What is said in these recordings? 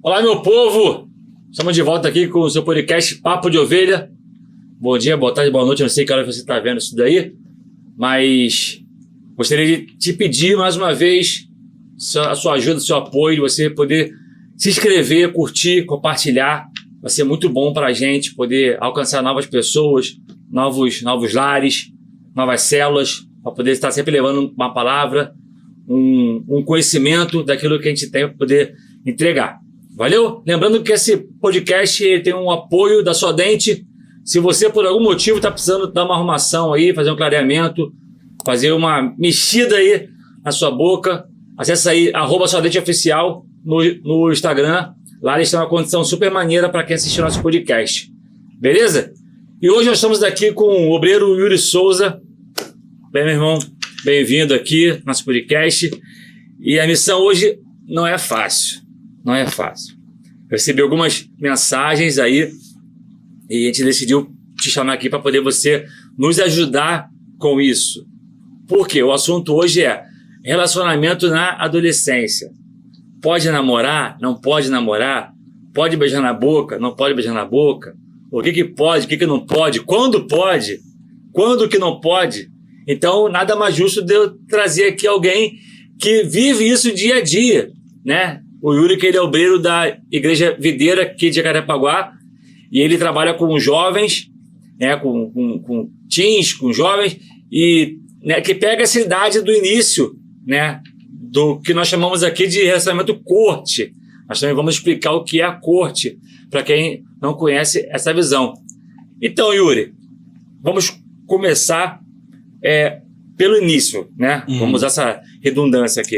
Olá, meu povo! Estamos de volta aqui com o seu podcast Papo de Ovelha. Bom dia, boa tarde, boa noite. Eu não sei que hora você está vendo isso daí, mas gostaria de te pedir mais uma vez a sua ajuda, o seu apoio, você poder se inscrever, curtir, compartilhar. Vai ser muito bom para a gente poder alcançar novas pessoas, novos lares, novas células, para poder estar sempre levando uma palavra, um conhecimento daquilo que a gente tem para poder entregar. Valeu? Lembrando que esse podcast tem um apoio da Sodente. Se você, por algum motivo, está precisando dar uma arrumação aí, fazer um clareamento, fazer uma mexida aí na sua boca, acessa aí, @SodenteOficial no Instagram. Lá eles têm uma condição super maneira para quem assistir nosso podcast. Beleza? E hoje nós estamos aqui com o obreiro Yuri Souza. Bem, meu irmão, bem-vindo aqui no nosso podcast. E a missão hoje não é fácil. Não é fácil. Eu recebi algumas mensagens aí e a gente decidiu te chamar aqui para poder você nos ajudar com isso. Por quê? O assunto hoje é relacionamento na adolescência. Pode namorar? Não pode namorar? Pode beijar na boca? Não pode beijar na boca? O que pode? O que não pode? Quando pode? Quando que não pode? Então, nada mais justo de eu trazer aqui alguém que vive isso dia a dia, né? O Yuri, que ele é obreiro da Igreja Videira aqui de Jacarepaguá, e ele trabalha com jovens, né, com teens, com jovens, e né, que pega essa idade do início, né, do que nós chamamos aqui de relacionamento corte. Nós também vamos explicar o que é a corte, para quem não conhece essa visão. Então, Yuri, vamos começar pelo início, né? Vamos usar essa redundância aqui.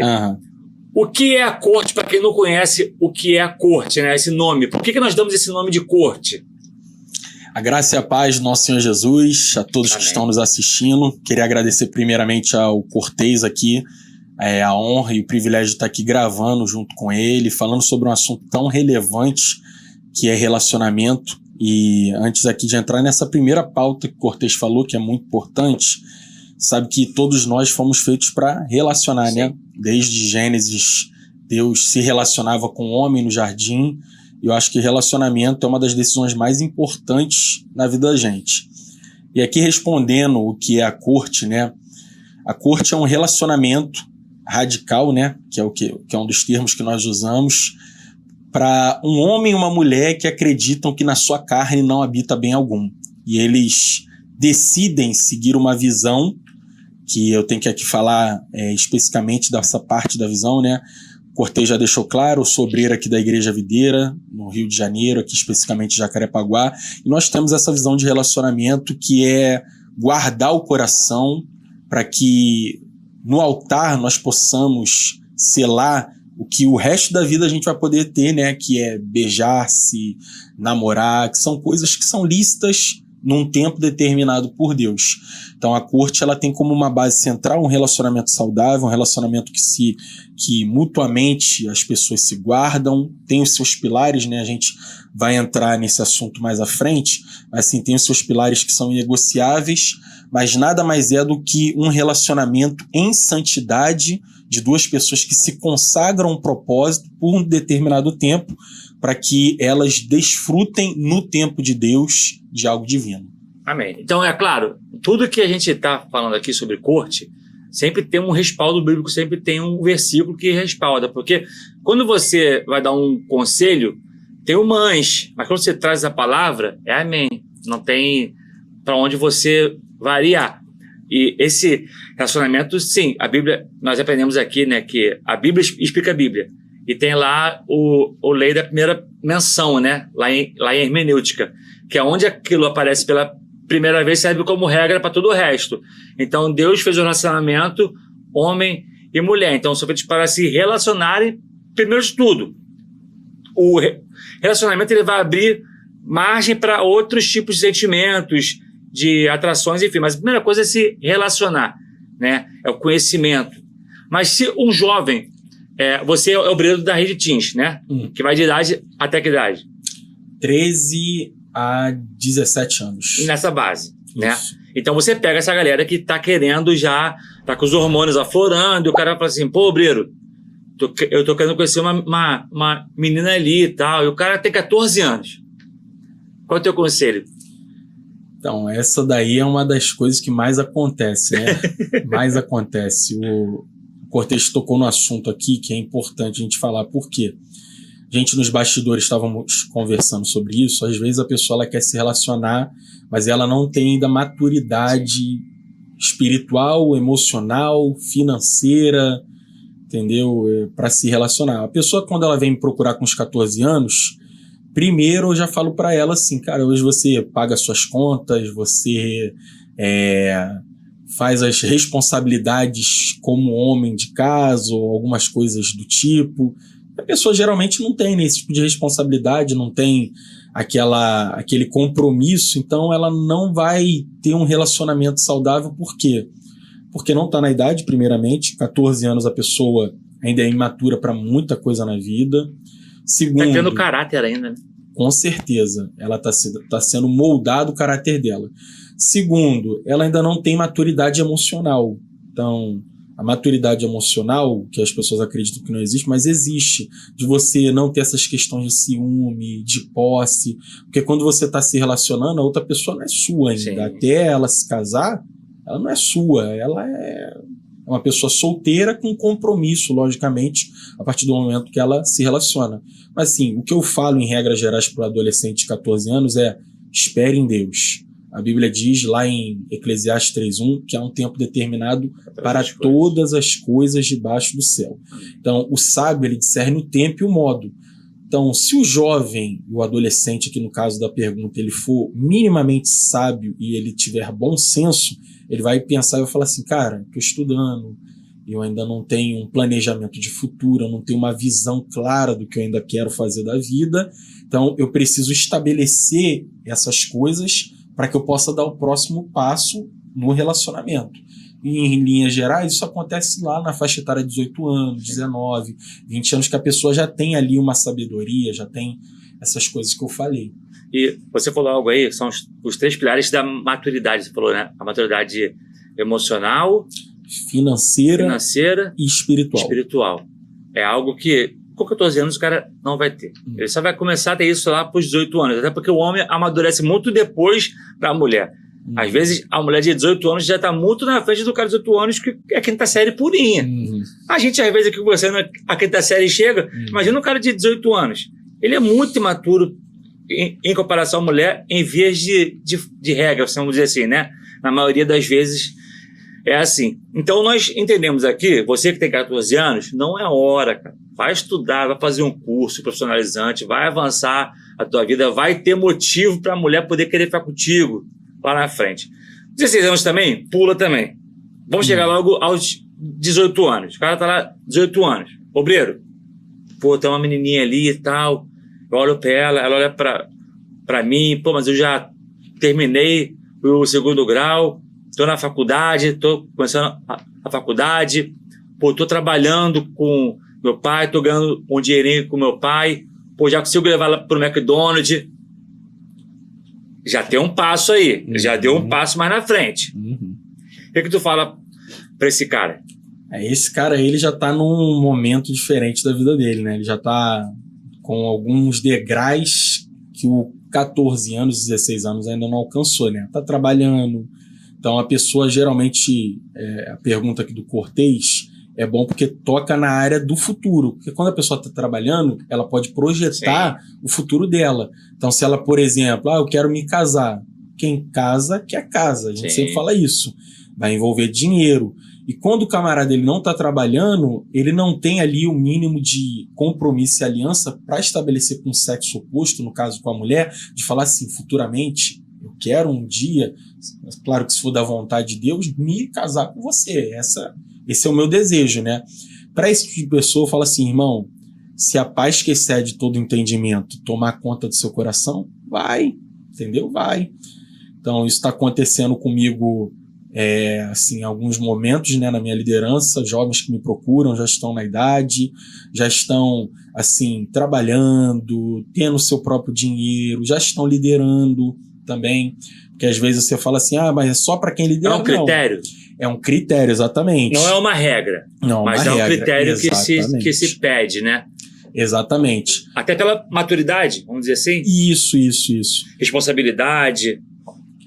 O que é a corte, para quem não conhece o que é a corte, né? Esse nome. Por que nós damos esse nome de corte? A graça e a paz do nosso Senhor Jesus, a todos que estão nos assistindo. Queria agradecer primeiramente ao Cortez aqui, a honra e o privilégio de estar aqui gravando junto com ele, falando sobre um assunto tão relevante que é relacionamento. E antes aqui de entrar nessa primeira pauta que o Cortez falou, que é muito importante, sabe que todos nós fomos feitos para relacionar, sim, né? Desde Gênesis, Deus se relacionava com o homem no jardim, e eu acho que relacionamento é uma das decisões mais importantes na vida da gente. E aqui respondendo o que é a corte, né? A corte é um relacionamento radical, né? Que é um dos termos que nós usamos para um homem e uma mulher que acreditam que na sua carne não habita bem algum. E eles decidem seguir uma visão, que eu tenho que aqui falar especificamente dessa parte da visão, né? O Cortez já deixou claro, eu sou obreiro aqui da Igreja Videira, no Rio de Janeiro, aqui especificamente Jacarepaguá, e nós temos essa visão de relacionamento que é guardar o coração para que no altar nós possamos selar o que o resto da vida a gente vai poder ter, né? Que é beijar-se, namorar, que são coisas que são lícitas num tempo determinado por Deus. Então a corte ela tem como uma base central um relacionamento saudável, um relacionamento que mutuamente as pessoas se guardam, tem os seus pilares, né? A gente vai entrar nesse assunto mais à frente, mas assim, tem os seus pilares que são inegociáveis, mas nada mais é do que um relacionamento em santidade de duas pessoas que se consagram a um propósito por um determinado tempo, para que elas desfrutem no tempo de Deus de algo divino. Amém. Então, é claro, tudo que a gente está falando aqui sobre corte, sempre tem um respaldo bíblico, sempre tem um versículo que respalda, porque quando você vai dar um conselho, tem um mas quando você traz a palavra, é amém. Não tem para onde você variar. E esse relacionamento, sim, a Bíblia, nós aprendemos aqui, né, que a Bíblia explica a Bíblia. E tem lá o lei da primeira menção, né? Lá em hermenêutica, que é onde aquilo aparece pela primeira vez, serve como regra para todo o resto. Então, Deus fez o relacionamento homem e mulher. Então, são feitos para se relacionarem, primeiro de tudo. O relacionamento ele vai abrir margem para outros tipos de sentimentos, de atrações, enfim. Mas a primeira coisa é se relacionar, né? É o conhecimento. Mas se um jovem... você é o obreiro da rede Teens, né? Que vai de idade até que idade? 13 a 17 anos. Nessa base. né? Isso. Então você pega essa galera que tá querendo já, tá com os hormônios aflorando, e o cara fala assim, pô, obreiro, eu tô querendo conhecer uma menina ali e tal, e o cara tem 14 anos. Qual é o teu conselho? Então, essa daí é uma das coisas que mais acontece, né? Mais acontece. O Cortez tocou no assunto aqui que é importante a gente falar. Por quê? A gente nos bastidores estávamos conversando sobre isso. Às vezes a pessoa ela quer se relacionar, mas ela não tem ainda maturidade espiritual, emocional, financeira, entendeu? Para se relacionar. A pessoa, quando ela vem me procurar com os 14 anos, primeiro eu já falo para ela assim, cara, hoje você paga suas contas, você faz as responsabilidades como homem de casa ou algumas coisas do tipo. A pessoa geralmente não tem esse tipo de responsabilidade, não tem aquele compromisso, então ela não vai ter um relacionamento saudável. Por quê? Porque não está na idade, primeiramente. 14 anos a pessoa ainda é imatura para muita coisa na vida. Segundo, Tá tendo caráter ainda, né? Com certeza, ela tá sendo moldado o caráter dela. Segundo, ela ainda não tem maturidade emocional. Então, a maturidade emocional, que as pessoas acreditam que não existe, mas existe, de você não ter essas questões de ciúme, de posse, porque quando você está se relacionando, a outra pessoa não é sua ainda. Sim. Até ela se casar, ela não é sua, ela é uma pessoa solteira com compromisso, logicamente, a partir do momento que ela se relaciona. Mas assim, o que eu falo em regras gerais para o adolescente de 14 anos é: espere em Deus. A Bíblia diz lá em Eclesiastes 3:1 que há um tempo determinado para todas as coisas debaixo do céu. Então, o sábio, ele discerne o tempo e o modo. Então, se o jovem, o adolescente aqui no caso da pergunta, ele for minimamente sábio e ele tiver bom senso, ele vai pensar e vai falar assim, cara, estou estudando, eu ainda não tenho um planejamento de futuro, eu não tenho uma visão clara do que eu ainda quero fazer da vida, então eu preciso estabelecer essas coisas para que eu possa dar o próximo passo no relacionamento. E, em linhas gerais, isso acontece lá na faixa etária de 18 anos, 19, 20 anos, que a pessoa já tem ali uma sabedoria, já tem essas coisas que eu falei. E você falou algo aí, são os 3 pilares da maturidade, você falou, né? A maturidade emocional, financeira e espiritual. É algo que com 14 anos o cara não vai ter. Ele só vai começar a ter isso lá para os 18 anos, até porque o homem amadurece muito depois da mulher. Às vezes a mulher de 18 anos já está muito na frente do cara de 18 anos, que é a quinta série purinha. A gente, às vezes, aqui com você, a quinta série chega, imagina um cara de 18 anos. Ele é muito imaturo em comparação à mulher, em vias de regra, vamos dizer assim, né? Na maioria das vezes é assim. Então nós entendemos aqui, você que tem 14 anos, não é hora, cara. Vai estudar, vai fazer um curso profissionalizante, vai avançar a tua vida, vai ter motivo para a mulher poder querer ficar contigo lá na frente. 16 anos também, pula também. Vamos chegar logo aos 18 anos. O cara tá lá, 18 anos. Obreiro, pô, tem uma menininha ali e tal. Eu olho pra ela olha pra mim, pô, mas eu já terminei o 2º grau, tô na faculdade, tô começando a faculdade, pô, tô trabalhando com meu pai, tô ganhando um dinheirinho com meu pai, pô, já consigo levar ela pro McDonald's. Já tem um passo aí, já deu um passo mais na frente. O que tu fala pra esse cara? Esse cara aí, ele já tá num momento diferente da vida dele, né? Ele já tá com alguns degraus que o 14 anos, 16 anos ainda não alcançou, né? Tá trabalhando. Então a pessoa geralmente, a pergunta aqui do Cortez é bom porque toca na área do futuro. Porque quando a pessoa está trabalhando, ela pode projetar o futuro dela. Então, se ela, por exemplo, eu quero me casar. Quem casa, quer casa. A gente sempre fala isso. Vai envolver dinheiro. E quando o camarada ele não está trabalhando, ele não tem ali o mínimo de compromisso e aliança para estabelecer com o sexo oposto, no caso com a mulher, de falar assim, futuramente, eu quero um dia, claro que se for da vontade de Deus, me casar com você. Esse é o meu desejo, né? Para esse tipo de pessoa, eu falo assim, irmão, se a paz que excede todo entendimento tomar conta do seu coração, vai, entendeu? Vai. Então, isso está acontecendo comigo, assim, em alguns momentos, né, na minha liderança. Jovens que me procuram já estão na idade, já estão, assim, trabalhando, tendo seu próprio dinheiro, já estão liderando também. Porque às vezes você fala assim, mas é só para quem lidera. É um critério? Não. É um critério, exatamente. Não é uma regra. Não, mas é um critério que se pede, né? Exatamente. Até pela maturidade, vamos dizer assim? Isso. Responsabilidade,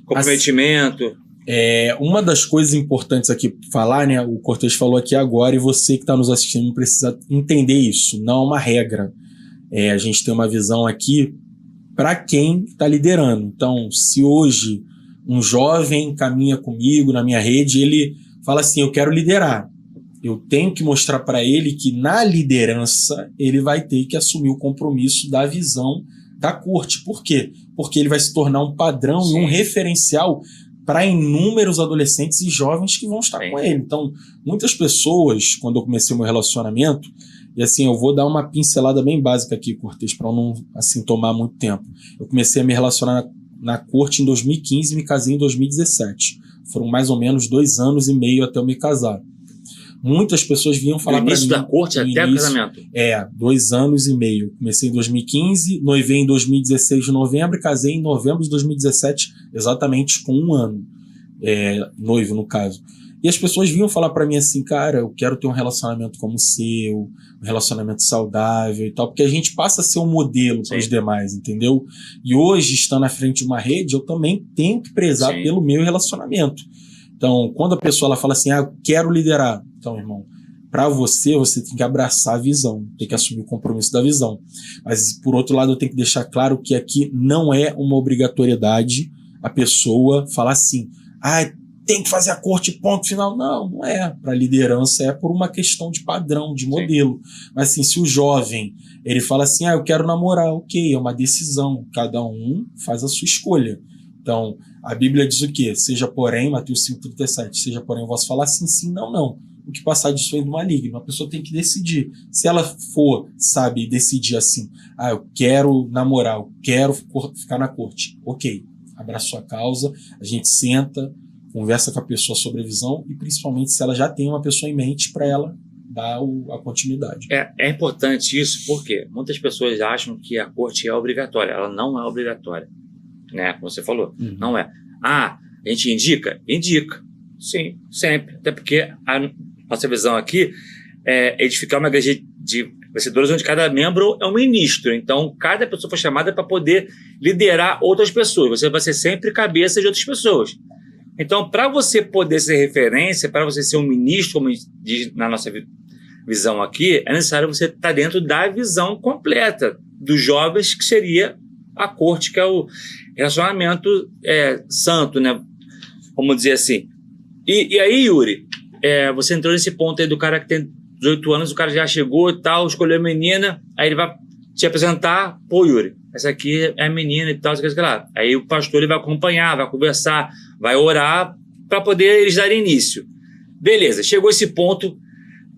comprometimento. Uma das coisas importantes aqui para falar, né? O Cortez falou aqui agora, e você que está nos assistindo precisa entender isso. Não é uma regra. A gente tem uma visão aqui para quem está liderando. Então, se hoje um jovem caminha comigo na minha rede, ele fala assim, eu quero liderar. Eu tenho que mostrar para ele que na liderança ele vai ter que assumir o compromisso da visão da corte. Por quê? Porque ele vai se tornar um padrão e um referencial para inúmeros adolescentes e jovens que vão estar com ele. Então, muitas pessoas, quando eu comecei o meu relacionamento, e assim, eu vou dar uma pincelada bem básica aqui, Cortez, para não assim, tomar muito tempo. Eu comecei a me relacionar na corte em 2015 e me casei em 2017. Foram mais ou menos 2 anos e meio até eu me casar. Muitas pessoas vinham falar para mim... No início da corte até o casamento? 2 anos e meio. Comecei em 2015, noivei em 2016 de novembro e casei em novembro de 2017, exatamente com 1 ano. Noivo, no caso. E as pessoas vinham falar para mim assim, cara, eu quero ter um relacionamento como o seu, um relacionamento saudável e tal, porque a gente passa a ser um modelo para os demais, entendeu? E hoje, estando à frente de uma rede, eu também tenho que prezar pelo meu relacionamento. Então, quando a pessoa ela fala assim, eu quero liderar. Então, irmão, para você tem que abraçar a visão, tem que assumir o compromisso da visão. Mas, por outro lado, eu tenho que deixar claro que aqui não é uma obrigatoriedade a pessoa falar assim, tem que fazer a corte, ponto final. Não é. Para liderança é por uma questão de padrão, de modelo. Mas assim, se o jovem, ele fala assim, eu quero namorar, ok, é uma decisão. Cada um faz a sua escolha. Então, a Bíblia diz o quê? Seja porém, Mateus 5,37, seja porém, eu posso falar sim, não. O que passar disso vem do maligno. A pessoa tem que decidir. Se ela for, decidir assim, eu quero namorar, eu quero ficar na corte. Ok, abraça sua causa, a gente senta, conversa com a pessoa sobre a visão e principalmente se ela já tem uma pessoa em mente para ela dar a continuidade. É importante isso porque muitas pessoas acham que a corte é obrigatória. Ela não é obrigatória, né? Como você falou, não é. A gente indica? Indica. Sim, sempre. Até porque a nossa visão aqui é edificar uma igreja de vencedores onde cada membro é um ministro. Então, cada pessoa foi chamada para poder liderar outras pessoas. Você vai ser sempre cabeça de outras pessoas. Então, para você poder ser referência, para você ser um ministro, como diz na nossa visão aqui, é necessário você estar dentro da visão completa dos jovens, que seria a corte, que é o relacionamento santo, né? Vamos dizer assim. E aí, Yuri, você entrou nesse ponto aí do cara que tem 18 anos, o cara já chegou e tal, escolheu a menina, aí ele vai te apresentar, Yuri, essa aqui é a menina e tal, sei lá. Aí o pastor ele vai acompanhar, vai conversar, vai orar para poder eles darem início. Beleza, chegou esse ponto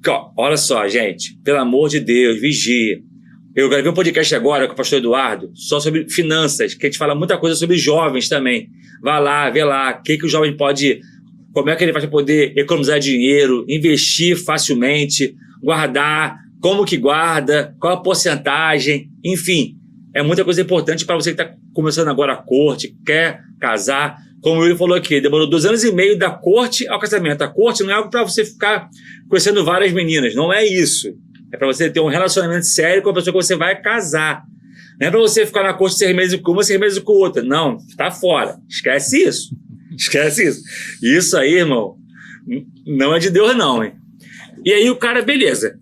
que, olha só, gente, pelo amor de Deus, vigia. Eu gravei um podcast agora com o pastor Eduardo só sobre finanças, que a gente fala muita coisa sobre jovens também. Vai lá, vê lá, o que o jovem pode, como é que ele vai poder economizar dinheiro, investir facilmente, guardar, como que guarda, qual a porcentagem, enfim. É muita coisa importante para você que está começando agora a corte, quer casar. Como o Yuri falou aqui, demorou 2 anos e meio da corte ao casamento. A corte não é algo para você ficar conhecendo várias meninas, não é isso. É para você ter um relacionamento sério com a pessoa que você vai casar. Não é para você ficar na corte 6 meses com uma, 6 meses com outra. Não, tá fora. Esquece isso. Esquece isso. Isso aí, irmão, não é de Deus não, hein? E aí o cara, beleza,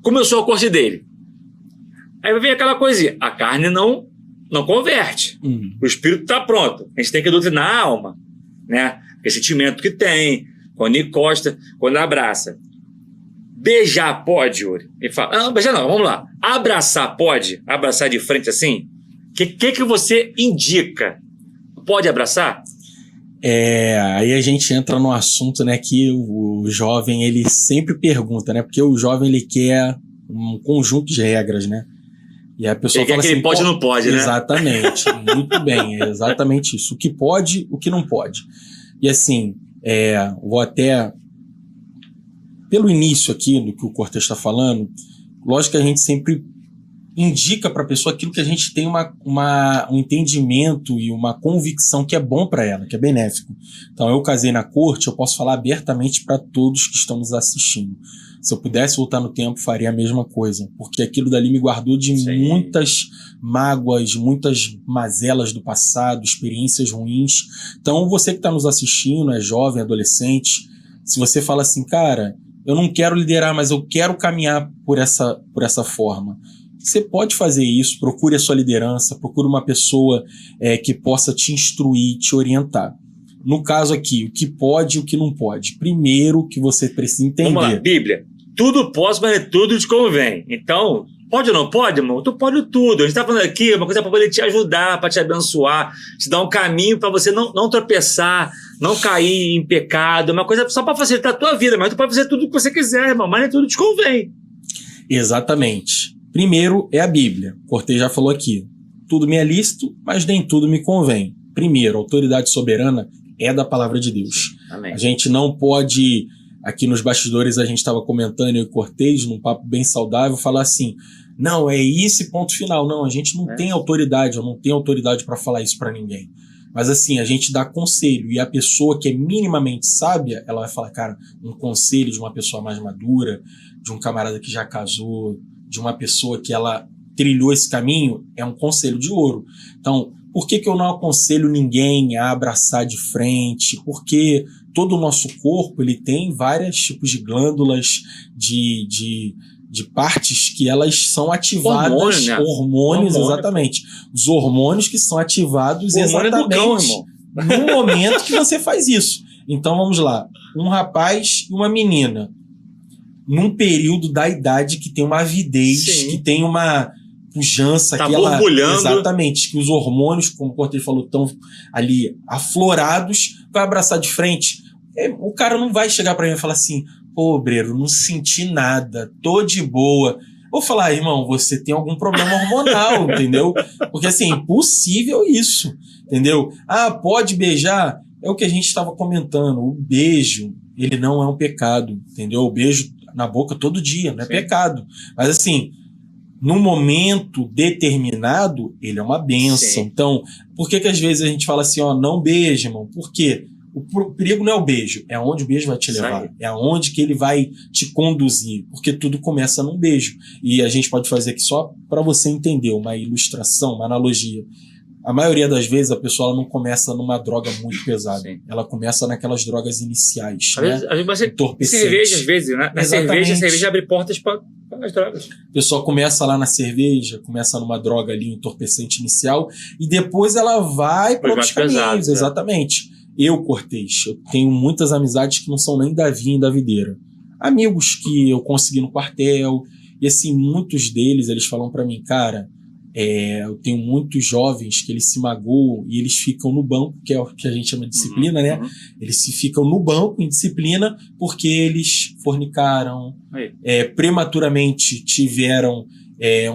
começou a corte dele. Aí vai vir aquela coisinha, a carne não converte. O espírito está pronto. A gente tem que doutrinar a alma, né? O sentimento que tem, quando encosta, quando abraça. Beijar pode, Yuri? Ele fala, não, beijar não, vamos lá. Abraçar pode? Abraçar de frente assim? O que você indica? Pode abraçar? Aí a gente entra no assunto, né, que o jovem, ele sempre pergunta, né? Porque o jovem, ele quer um conjunto de regras, né? E a pessoa fala assim, ele pode ou não pode, né? Exatamente, muito bem, é exatamente isso. O que pode, o que não pode. E assim, vou até, pelo início aqui do que o Cortez está falando, lógico que a gente sempre indica para a pessoa aquilo que a gente tem um entendimento e uma convicção que é bom para ela, que é benéfico. Então, eu casei na corte, eu posso falar abertamente para todos que estão nos assistindo. Se eu pudesse voltar no tempo, faria a mesma coisa, porque aquilo dali me guardou de muitas mágoas, muitas mazelas do passado, experiências ruins. Então, você que está nos assistindo, é jovem, adolescente, se você fala assim, cara, eu não quero liderar, mas eu quero caminhar por essa forma. Você pode fazer isso, procure a sua liderança, procure uma pessoa que possa te instruir, te orientar. No caso aqui, o que pode e o que não pode. Primeiro que você precisa entender. Vamos lá, Bíblia. Tudo posso, mas tudo te convém. Então, pode ou não pode, irmão? Tu pode tudo. A gente tá falando aqui uma coisa para poder te ajudar, para te abençoar, te dar um caminho para você não tropeçar, não cair em pecado. Uma coisa só para facilitar a tua vida, mas tu pode fazer tudo o que você quiser, irmão, mas nem tudo te convém. Exatamente. Primeiro é a Bíblia. O Cortez já falou aqui. Tudo me é lícito, mas nem tudo me convém. Primeiro, a autoridade soberana é da palavra de Deus. Amém. A gente não pode, aqui nos bastidores a gente estava comentando, eu e o Cortez, num papo bem saudável, falar assim, não, é esse ponto final. Não, a gente não tem autoridade, eu não tenho autoridade para falar isso para ninguém. Mas assim, a gente dá conselho, e a pessoa que é minimamente sábia, ela vai falar, cara, um conselho de uma pessoa mais madura, de um camarada que já casou, de uma pessoa que ela trilhou esse caminho, é um conselho de ouro. Então, por que eu não aconselho ninguém a abraçar de frente? Porque todo o nosso corpo ele tem vários tipos de glândulas, de partes que elas são ativadas. Hormônio, né? Hormônios, exatamente. Os hormônios que são ativados exatamente no momento que você faz isso. Então, vamos lá. Um rapaz e uma menina, num período da idade que tem uma avidez, que tem uma pujança, tá que ela... borbulhando. Exatamente, que os hormônios, como o Cortez falou, estão ali aflorados, vai abraçar de frente. O cara não vai chegar pra mim e falar assim, pô, Breiro, não senti nada, tô de boa. Vou falar, irmão, você tem algum problema hormonal, entendeu? Porque assim, é impossível isso, entendeu? Ah, pode beijar? É o que a gente estava comentando, o beijo, ele não é um pecado, entendeu? O beijo na boca todo dia, não é pecado. Mas assim, num momento determinado, ele é uma bênção. Então, por que às vezes a gente fala assim, ó, não beije, irmão? Por quê? O perigo não é o beijo, é aonde o beijo vai te levar, é aonde que ele vai te conduzir, porque tudo começa num beijo. E a gente pode fazer aqui só para você entender, uma ilustração, uma analogia. A maioria das vezes a pessoa ela não começa numa droga muito pesada. Ela começa naquelas drogas iniciais, às vezes entorpecentes. Cerveja, às vezes, né? A cerveja abre portas para as drogas. A pessoa começa lá na cerveja, começa numa droga ali, um entorpecente inicial, e depois ela vai para outros caminhos, exatamente. Eu, Cortez, eu tenho muitas amizades que não são nem da vinha e da videira. Amigos que eu consegui no quartel, e assim, muitos deles, eles falam pra mim, cara, eu tenho muitos jovens que eles se magoam e eles ficam no banco, que é o que a gente chama de disciplina, né? Eles se ficam no banco em disciplina porque eles fornicaram, prematuramente tiveram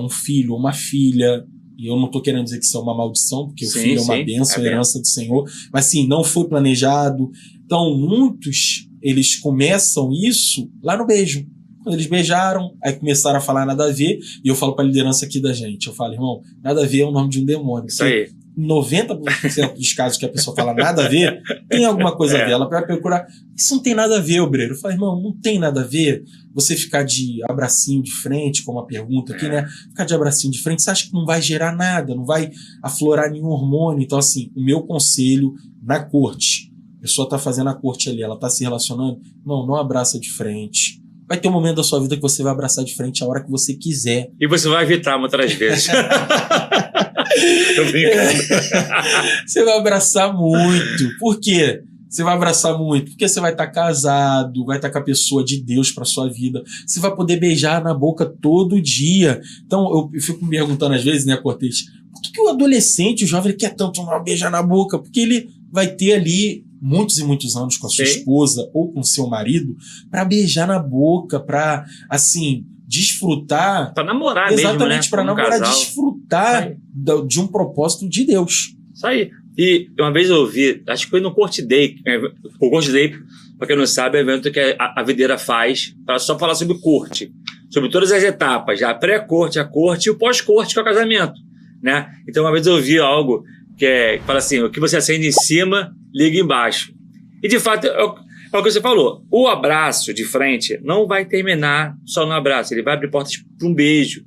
um filho ou uma filha. E eu não estou querendo dizer que isso é uma maldição, porque o filho é uma bênção, herança do Senhor. Mas sim, não foi planejado. Então, muitos, eles começam isso lá no beijo. Quando eles beijaram, aí começaram a falar nada a ver. E eu falo para a liderança aqui da gente. Eu falo, irmão, nada a ver é o nome de um demônio. Isso aí. 90% dos casos que a pessoa fala nada a ver, tem alguma coisa a ver. Ela vai procurar. Isso não tem nada a ver, obreiro. Eu falo, irmão, não tem nada a ver você ficar de abracinho de frente, como a pergunta aqui, né? Ficar de abracinho de frente, você acha que não vai gerar nada, não vai aflorar nenhum hormônio. Então, assim, o meu conselho na corte, a pessoa tá fazendo a corte ali, ela tá se relacionando, não abraça de frente. Vai ter um momento da sua vida que você vai abraçar de frente a hora que você quiser. E você vai evitar muitas vezes. Tô brincando. Você vai abraçar muito. Por quê? Você vai abraçar muito porque você vai estar casado, vai estar com a pessoa de Deus para sua vida. Você vai poder beijar na boca todo dia. Então, eu fico me perguntando às vezes, né, Cortez, por que o adolescente, o jovem, ele quer tanto beijar na boca? Porque ele vai ter ali muitos e muitos anos com a sua esposa ou com seu marido para beijar na boca, para, assim, desfrutar. Para namorar mesmo, né? Exatamente, para namorar, desfrutar de um propósito de Deus. Isso aí. E uma vez eu ouvi, acho que foi no Court Day. O Court Day, pra quem não sabe, é um evento que a videira faz para só falar sobre corte. sobre todas as etapas, já a pré-corte, a corte e o pós-corte, que é o casamento, né? Então, uma vez eu ouvi algo que fala assim, o que você acende em cima, liga embaixo. E, de fato, é o que você falou. O abraço de frente não vai terminar só no abraço, ele vai abrir portas para um beijo.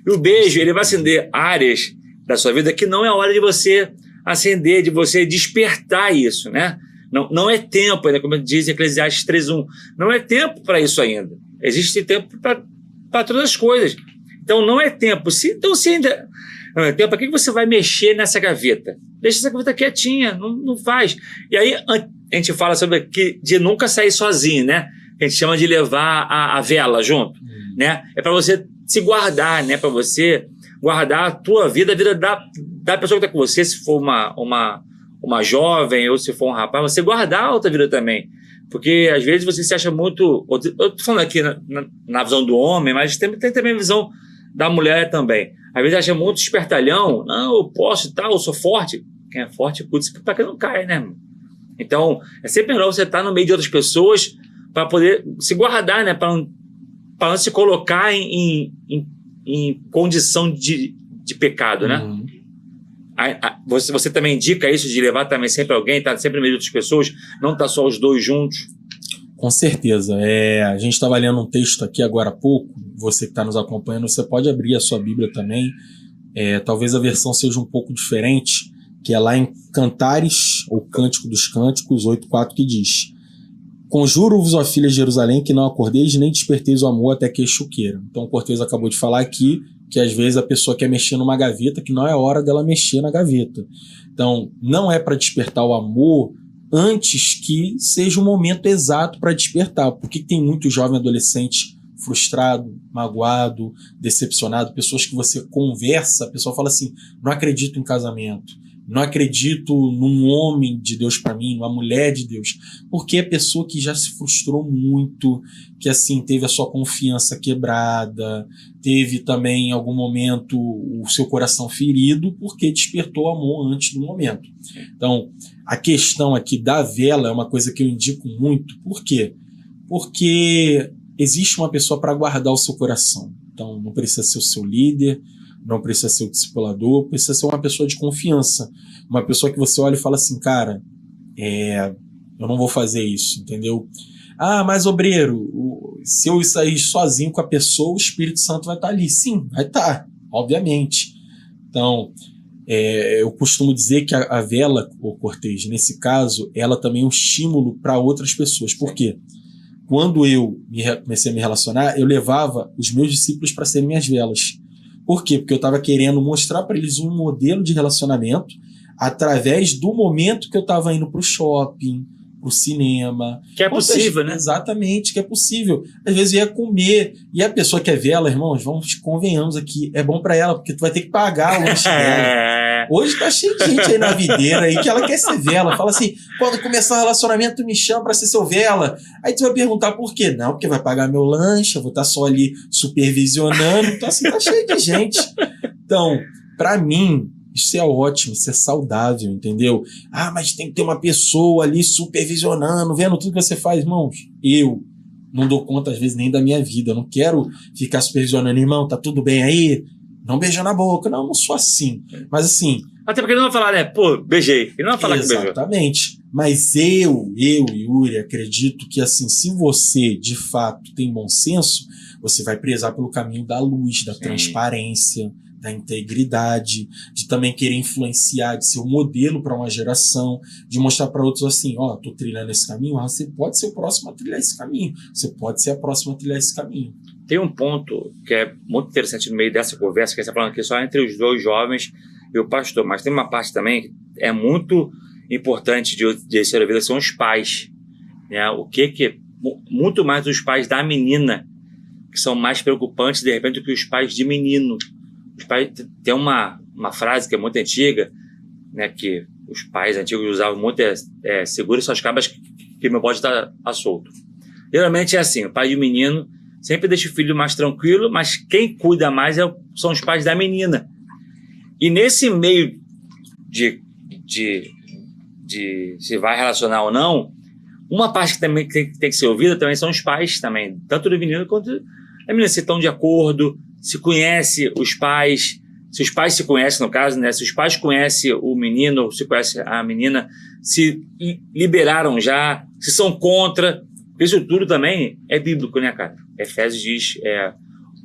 E o beijo, ele vai acender áreas da sua vida que não é hora de você acender, de você despertar isso, né? Não é tempo ainda, como diz Eclesiastes 3:1. Não é tempo para isso ainda. Existe tempo para todas as coisas. Então, não é tempo. Então, se ainda não é tempo, para que você vai mexer nessa gaveta? Deixa essa gaveta quietinha, não faz. E aí, a gente fala sobre de nunca sair sozinho, né? A gente chama de levar a vela junto, né? É para você se guardar, né? Para você guardar a tua vida, a vida da pessoa que está com você, se for uma jovem ou se for um rapaz, você guardar a outra vida também. Porque às vezes você se acha muito... Eu estou falando aqui na visão do homem, mas tem também a visão da mulher também. Às vezes acha muito espertalhão. Não, eu posso e tal, eu sou forte. Quem é forte, cuida-se para que não caia, né? Então, é sempre melhor você estar no meio de outras pessoas para poder se guardar, né? Para não se colocar em condição de pecado, né? Você também indica isso de levar também sempre alguém, estar sempre no meio de outras pessoas, não estar só os dois juntos? Com certeza. A gente estava lendo um texto aqui agora há pouco, você que está nos acompanhando, você pode abrir a sua Bíblia também, talvez a versão seja um pouco diferente, que é lá em Cantares, ou Cântico dos Cânticos, 8:4, que diz: Conjuro-vos, ó filhas de Jerusalém, que não acordeis nem desperteis o amor até que este o queira. Então o Cortez acabou de falar aqui que às vezes a pessoa quer mexer numa gaveta que não é hora dela mexer na gaveta. Então não é para despertar o amor antes que seja o momento exato para despertar, porque tem muito jovem adolescente frustrado, magoado, decepcionado, pessoas que você conversa, a pessoa fala assim, não acredito em casamento, não acredito num homem de Deus para mim, numa mulher de Deus, porque é pessoa que já se frustrou muito, que assim teve a sua confiança quebrada, teve também em algum momento o seu coração ferido, porque despertou amor antes do momento. Então, a questão aqui da vela é uma coisa que eu indico muito. Por quê? Porque existe uma pessoa para guardar o seu coração. Então, não precisa ser o seu líder, não precisa ser o discipulador, precisa ser uma pessoa de confiança. Uma pessoa que você olha e fala assim, cara, eu não vou fazer isso, entendeu? Ah, mas obreiro, se eu sair sozinho com a pessoa, o Espírito Santo vai estar ali. Sim, vai estar, obviamente. Então, eu costumo dizer que a vela, o Cortez, nesse caso, ela também é um estímulo para outras pessoas. Por quê? Quando eu comecei a me relacionar, eu levava os meus discípulos para serem minhas velas. Por quê? Porque eu estava querendo mostrar para eles um modelo de relacionamento através do momento que eu estava indo para o shopping, para o cinema. Que é possível, né? Exatamente, que é possível. Às vezes eu ia comer, e a pessoa que é vela, irmãos, convenhamos aqui, é bom para ela, porque tu vai ter que pagar o lanche dela. Hoje tá cheio de gente aí na videira aí que ela quer ser vela. Fala assim, quando começar o relacionamento, tu me chama pra ser seu vela. Aí tu vai perguntar por quê? Não, porque vai pagar meu lanche, eu vou estar só ali supervisionando. Então assim, tá cheio de gente. Então, pra mim, isso é ótimo, isso é saudável, entendeu? Ah, mas tem que ter uma pessoa ali supervisionando, vendo tudo que você faz. Irmãos, eu não dou conta às vezes nem da minha vida. Eu não quero ficar supervisionando, irmão, tá tudo bem aí? Não beija na boca. Não sou assim. Mas assim... Até porque ele não vai falar, né? Pô, beijei. Ele não vai falar que beijou. Exatamente. Mas eu, Yuri, acredito que assim, se você, de fato, tem bom senso, você vai prezar pelo caminho da luz, da transparência, da integridade, de também querer influenciar, de ser um modelo para uma geração, de mostrar para outros assim, tô trilhando esse caminho, você pode ser o próximo a trilhar esse caminho, você pode ser a próxima a trilhar esse caminho. Tem um ponto que é muito interessante no meio dessa conversa, que você está falando aqui só entre os dois jovens e o pastor, mas tem uma parte também que é muito importante de ser ouvida, são os pais, né? O que muito mais os pais da menina, que são mais preocupantes, de repente, do que os pais de menino. Os pais, tem uma frase que é muito antiga, né, que os pais antigos usavam muito, segure suas cabras que meu bode está solto. Geralmente é assim, o pai de menino sempre deixa o filho mais tranquilo, mas quem cuida mais são os pais da menina. E nesse meio de se vai relacionar ou não, uma parte que também tem que ser ouvida também são os pais também, tanto do menino quanto A menina se estão de acordo, se conhece os pais, se os pais se conhecem, no caso, né? Se os pais conhecem o menino, se conhece a menina, se liberaram já, se são contra. Isso tudo também é bíblico, né, cara? Efésios diz,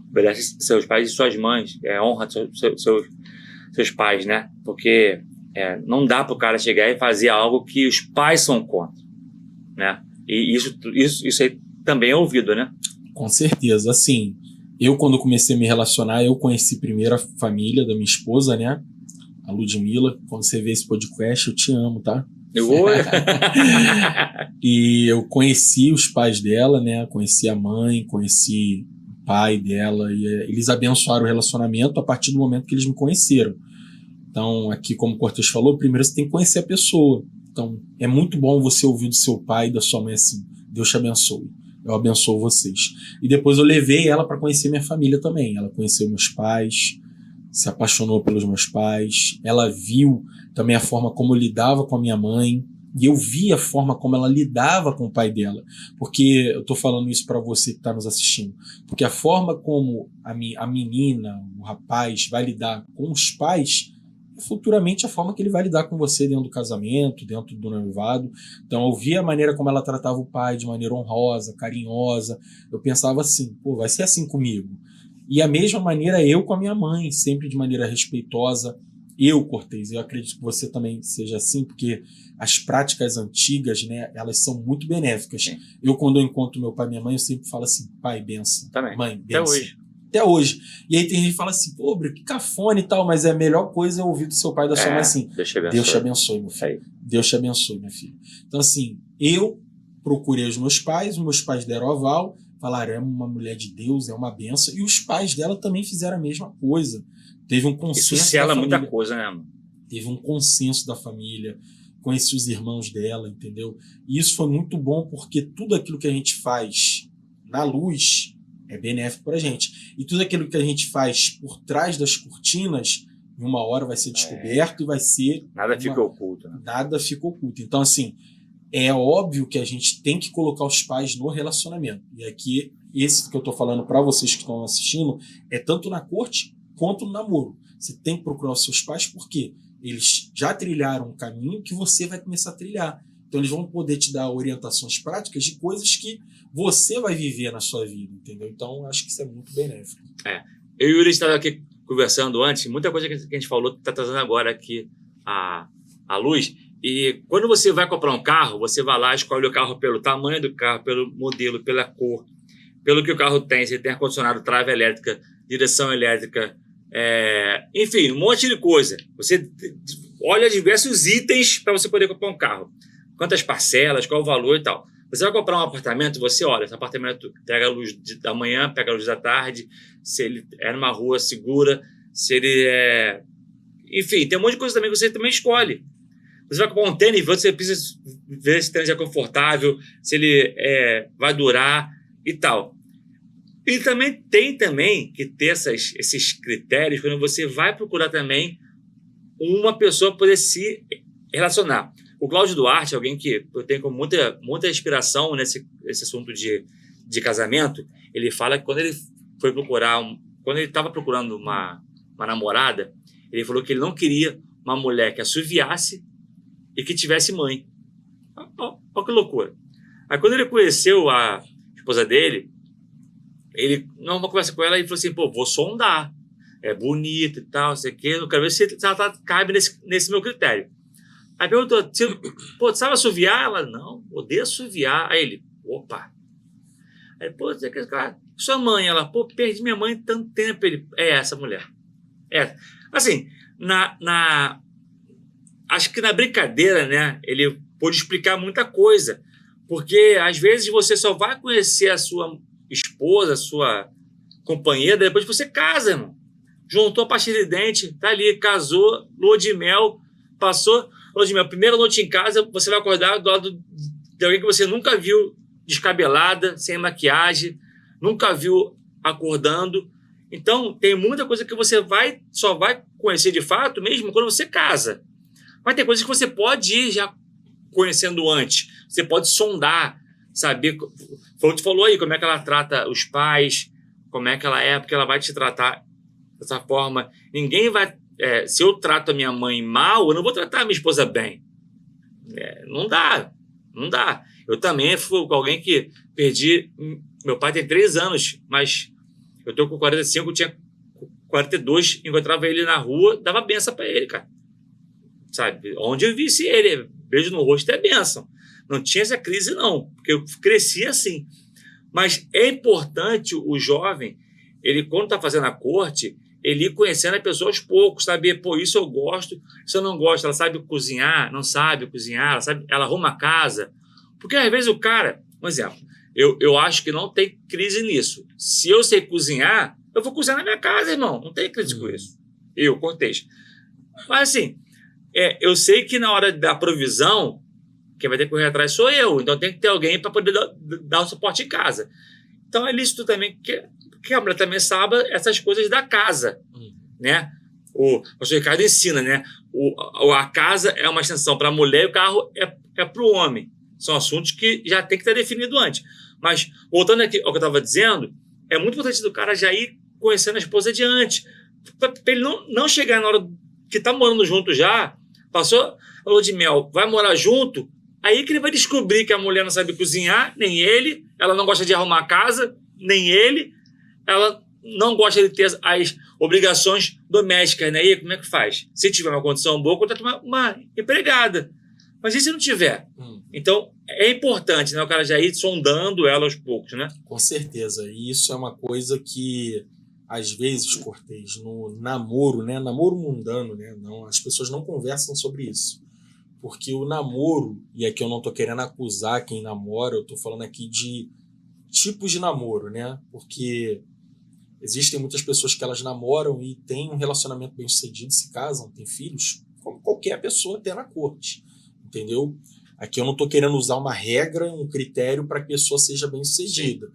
obedece seus pais e suas mães, honra seus pais, né? Porque não dá pro cara chegar e fazer algo que os pais são contra, né? E isso aí também é ouvido, né? Com certeza. Assim, eu quando comecei a me relacionar, eu conheci primeiro a família da minha esposa, né? A Ludmilla. Quando você vê esse podcast, eu te amo, tá? E eu conheci os pais dela, né? Conheci a mãe, conheci o pai dela. E eles abençoaram o relacionamento a partir do momento que eles me conheceram. Então, aqui, como o Cortez falou, primeiro você tem que conhecer a pessoa. Então, é muito bom você ouvir do seu pai e da sua mãe assim: Deus te abençoe, eu abençoo vocês. E depois eu levei ela para conhecer minha família também. Ela conheceu meus pais, se apaixonou pelos meus pais. Ela viu também a forma como eu lidava com a minha mãe. E eu vi a forma como ela lidava com o pai dela. Porque eu tô falando isso para você que está nos assistindo. Porque a forma como a menina, o rapaz, vai lidar com os pais é futuramente a forma que ele vai lidar com você dentro do casamento, dentro do noivado. Então eu vi a maneira como ela tratava o pai de maneira honrosa, carinhosa. Eu pensava assim, pô, vai ser assim comigo. E a mesma maneira eu com a minha mãe, sempre de maneira respeitosa. Eu, Cortez, eu acredito que você também seja assim, porque as práticas antigas, né, elas são muito benéficas. Sim. Eu, quando eu encontro meu pai e minha mãe, eu sempre falo assim: pai, benção. Também. Mãe, benção. Até hoje. Até hoje. E aí tem gente que fala assim: pô, que cafone e tal, mas a melhor coisa é ouvir do seu pai e da sua mãe assim: Deus te abençoe, meu filho. Deus te abençoe, minha filha. Então, assim, eu procurei os meus pais deram aval, falaram: é uma mulher de Deus, é uma benção. E os pais dela também fizeram a mesma coisa. Teve um consenso. Isso sela muita coisa, né, mano? Teve um consenso da família, conheci os irmãos dela, entendeu? E isso foi muito bom porque tudo aquilo que a gente faz na luz é benéfico pra gente. E tudo aquilo que a gente faz por trás das cortinas, em uma hora vai ser descoberto e vai ser... Nada fica oculto. Né? Nada fica oculto. Então, assim, é óbvio que a gente tem que colocar os pais no relacionamento. E aqui, esse que eu tô falando para vocês que estão assistindo, é tanto na corte quanto no namoro. Você tem que procurar os seus pais porque eles já trilharam um caminho que você vai começar a trilhar. Então eles vão poder te dar orientações práticas de coisas que você vai viver na sua vida, entendeu? Então acho que isso é muito benéfico. Eu e o Yuri estavam aqui conversando antes, muita coisa que a gente falou está trazendo agora aqui a luz. E quando você vai comprar um carro, você vai lá, escolhe o carro pelo tamanho do carro, pelo modelo, pela cor, pelo que o carro tem. Você tem ar-condicionado, trava elétrica, direção elétrica, enfim, um monte de coisa. Você olha diversos itens para você poder comprar um carro. Quantas parcelas, qual o valor e tal. Você vai comprar um apartamento, você olha, esse apartamento pega a luz da manhã, pega a luz da tarde, se ele é numa rua segura, se ele é... Enfim, tem um monte de coisa também que você também escolhe. Você vai comprar um tênis, você precisa ver se o tênis é confortável, se ele vai durar e tal. E também tem que ter esses critérios quando você vai procurar também uma pessoa para poder se relacionar. O Cláudio Duarte, alguém que eu tenho com muita inspiração nesse assunto de casamento, ele fala que quando ele foi quando ele estava procurando uma namorada, ele falou que ele não queria uma mulher que assoviasse e que tivesse mãe. Olha que loucura. Aí quando ele conheceu a esposa dele, ele, numa conversa com ela, ele falou assim: pô, vou sondar. É bonita e tal, não sei o quê. Eu quero ver se ela cabe nesse meu critério. Aí perguntou: pô, sabe assoviar? Ela: não, odeio assoviar. Aí ele: opa. Aí, pô, sua mãe? Ela: pô, perdi minha mãe tanto tempo. Ele: é essa mulher. Assim, acho que na brincadeira, né, ele pôde explicar muita coisa. Porque, às vezes, você só vai conhecer a sua esposa, a sua companheira, depois que você casa, irmão. Juntou a pastilha de dente, tá ali, casou, lua de mel, passou, lua de mel, primeira noite em casa, você vai acordar do lado de alguém que você nunca viu descabelada, sem maquiagem, nunca viu acordando. Então, tem muita coisa que você só vai conhecer de fato mesmo quando você casa. Mas tem coisas que você pode ir já conhecendo antes. Você pode sondar, saber. Você falou aí como é que ela trata os pais, como é que ela é, porque ela vai te tratar dessa forma. Ninguém vai... se eu trato a minha mãe mal, eu não vou tratar a minha esposa bem. Não dá. Eu também fui com alguém que perdi... Meu pai tem 3 anos, mas eu tô com 45, eu tinha 42, encontrava ele na rua, dava benção pra ele, cara. Sabe? Onde eu visse ele, beijo no rosto é benção. Não tinha essa crise, não, porque eu cresci assim. Mas é importante o jovem, ele quando tá fazendo a corte, ele ir conhecendo a pessoa aos poucos, saber, pô, isso eu gosto, isso eu não gosto. Ela sabe cozinhar, não sabe cozinhar, ela arruma a casa. Porque às vezes o cara, um exemplo, eu acho que não tem crise nisso. Se eu sei cozinhar, eu vou cozinhar na minha casa, irmão. Não tem crise com isso. Eu, Cortez. Mas assim, eu sei que na hora da provisão, quem vai ter que correr atrás sou eu. Então tem que ter alguém para poder dar o suporte em casa. Então é lícito também que a mulher também saiba essas coisas da casa, né? O pastor Ricardo ensina, né? A casa é uma extensão para a mulher e o carro é para o homem. São assuntos que já tem que estar definido antes. Mas, voltando aqui ao que eu estava dizendo, é muito importante do cara já ir conhecendo a esposa de antes. Para ele não chegar na hora que está morando junto já, passou a lua de mel, vai morar junto, aí que ele vai descobrir que a mulher não sabe cozinhar, nem ele, ela não gosta de arrumar a casa, nem ele, ela não gosta de ter as obrigações domésticas, né? E aí, como é que faz? Se tiver uma condição boa, contrata uma empregada. Mas e se não tiver? Então, é importante, né? O cara já ir sondando ela aos poucos, né? Com certeza. E isso é uma coisa que, às vezes, Cortez, no namoro, né? Namoro mundano, né? Não, as pessoas não conversam sobre isso. Porque o namoro, e aqui eu não tô querendo acusar quem namora, eu tô falando aqui de tipos de namoro, né? Porque existem muitas pessoas que elas namoram e têm um relacionamento bem sucedido, se casam, têm filhos, como qualquer pessoa tem na corte, entendeu? Aqui eu não estou querendo usar uma regra, um critério para que a pessoa seja bem sucedida.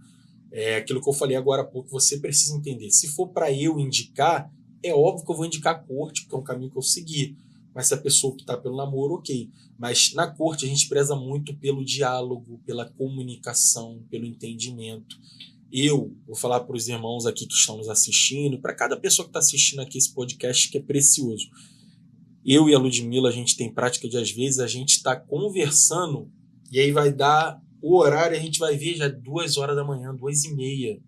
É aquilo que eu falei agora há pouco, você precisa entender. Se for para eu indicar, é óbvio que eu vou indicar a corte, porque é um caminho que eu segui. Mas se a pessoa optar pelo namoro, ok. Mas na corte a gente preza muito pelo diálogo, pela comunicação, pelo entendimento. Eu vou falar para os irmãos aqui que estão nos assistindo, para cada pessoa que está assistindo aqui esse podcast, que é precioso. Eu e a Ludmila, a gente tem prática de, às vezes, a gente está conversando e aí vai dar o horário, a gente vai ver já 2 horas da manhã, 2h30.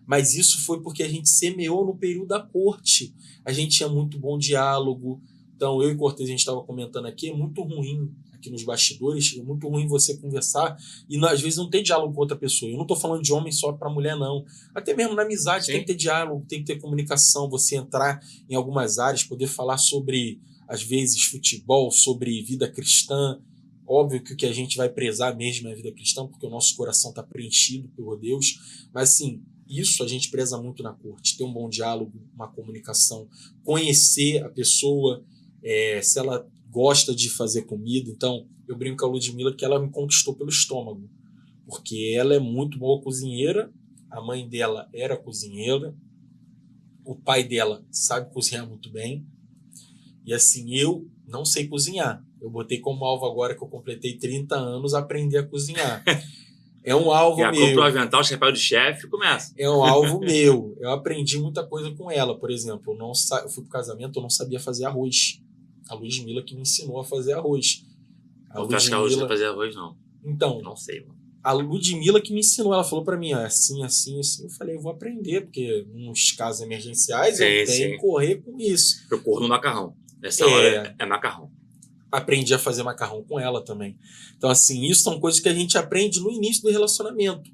Mas isso foi porque a gente semeou no período da corte. A gente tinha muito bom diálogo. Então, eu e Cortez, a gente estava comentando aqui, é muito ruim, aqui nos bastidores, é muito ruim você conversar e às vezes não ter diálogo com outra pessoa. Eu não estou falando de homem só para mulher, não. Até mesmo na amizade Sim. Tem que ter diálogo, tem que ter comunicação, você entrar em algumas áreas, poder falar sobre, às vezes, futebol, sobre vida cristã. Óbvio que o que a gente vai prezar mesmo é a vida cristã, porque o nosso coração está preenchido por Deus. Mas, assim, isso a gente preza muito na corte. Ter um bom diálogo, uma comunicação, conhecer a pessoa, se ela gosta de fazer comida. Então, eu brinco com a Ludmila que ela me conquistou pelo estômago, porque ela é muito boa cozinheira, a mãe dela era cozinheira, o pai dela sabe cozinhar muito bem, e assim, eu não sei cozinhar. Eu botei como alvo agora que eu completei 30 anos aprender a cozinhar. É um alvo meu. Compra o avental, chapéu de chefe e começa. É um alvo meu. Eu aprendi muita coisa com ela. Por exemplo, eu fui pro casamento, eu não sabia fazer arroz. A Ludmila que me ensinou a fazer arroz. Não acho que a Ludmila fazer arroz, não. Então, não sei, mano. A Ludmila que me ensinou, ela falou pra mim, assim, assim, assim. Eu falei, eu vou aprender, porque nos casos emergenciais eu tenho que correr com isso. Eu corro no macarrão. Nessa hora é macarrão. Aprendi a fazer macarrão com ela também. Então, assim, isso são coisas que a gente aprende no início do relacionamento.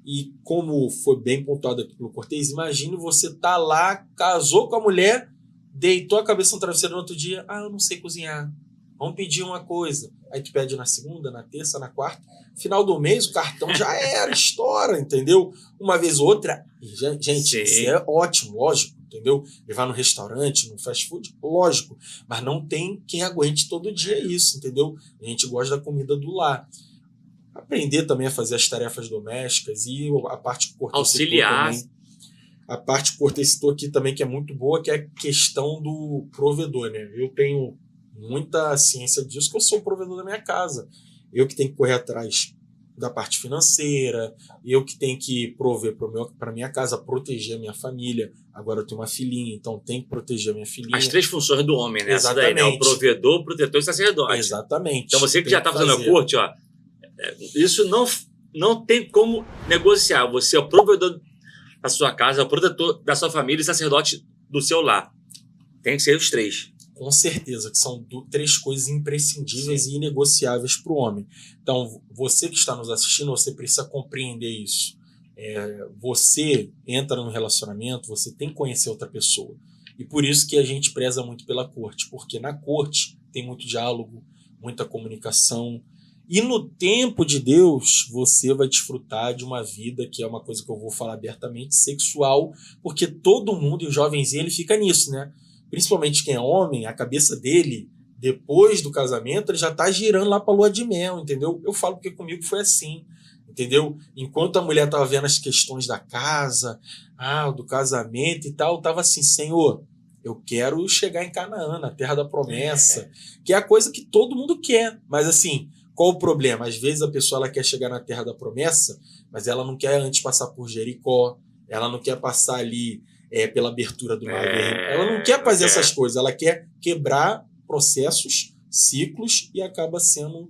E como foi bem pontuado aqui pelo Cortez, imagine você tá lá, casou com a mulher, deitou a cabeça no travesseiro no outro dia, eu não sei cozinhar, vamos pedir uma coisa. Aí tu pede na segunda, na terça, na quarta, final do mês o cartão já era, estoura, entendeu? Uma vez ou outra, gente, Sim. Isso é ótimo, lógico, entendeu? Levar no restaurante, no fast food, lógico, mas não tem quem aguente todo dia isso, entendeu? A gente gosta da comida do lar. Aprender também a fazer as tarefas domésticas e a parte que o Cortez auxiliar também. A parte que o Cortez citou aqui também, que é muito boa, que é a questão do provedor, né? Eu tenho muita ciência disso, que eu sou o provedor da minha casa. Eu que tenho que correr atrás da parte financeira, eu que tenho que prover para minha casa, proteger a minha família. Agora eu tenho uma filhinha, então tenho que proteger a minha filhinha. As 3 funções do homem, né? Exatamente. Essa daí, né? O provedor, o protetor e o sacerdote. Exatamente. Então você que já está fazendo a corte, ó, isso não tem como negociar. Você é o provedor da sua casa, é o protetor da sua família e sacerdote do seu lar. Tem que ser os 3. Com certeza, que são 3 coisas imprescindíveis e inegociáveis para o homem. Então, você que está nos assistindo, você precisa compreender isso. Você entra num relacionamento, você tem que conhecer outra pessoa. E por isso que a gente preza muito pela corte, porque na corte tem muito diálogo, muita comunicação. E no tempo de Deus, você vai desfrutar de uma vida, que é uma coisa que eu vou falar abertamente, sexual, porque todo mundo, e o jovenzinho, ele fica nisso, né? Principalmente quem é homem, a cabeça dele, depois do casamento, ele já tá girando lá pra lua de mel, entendeu? Eu falo porque comigo foi assim, entendeu? Enquanto a mulher tava vendo as questões da casa, do casamento e tal, tava assim, Senhor, eu quero chegar em Canaã, na terra da promessa, que é a coisa que todo mundo quer. Mas assim, qual o problema? Às vezes a pessoa ela quer chegar na terra da promessa, mas ela não quer antes passar por Jericó, ela não quer passar ali pela abertura do mar vermelho. Ela não quer fazer essas coisas, ela quer quebrar processos, ciclos e acaba sendo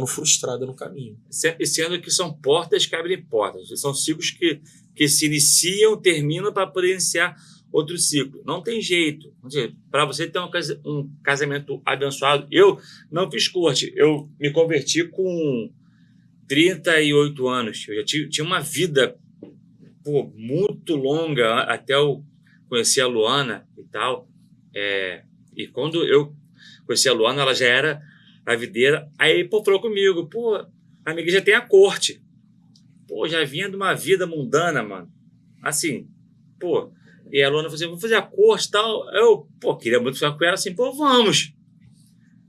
frustrada no caminho. Sendo que são portas que abrem portas. São ciclos que se iniciam, terminam para poder iniciar outro ciclo. Não tem jeito. Para você ter um casamento abençoado, eu não fiz corte. Eu me converti com 38 anos. Eu já tinha uma vida muito longa até eu conhecer a Luana e tal. E quando eu conheci a Luana, ela já era gravideira. Aí, falou comigo, a minha igreja tem a corte. Já vinha de uma vida mundana, mano. Assim, E a Luana falou assim, vou fazer a corte e tal. Eu, queria muito ficar com ela, assim, vamos.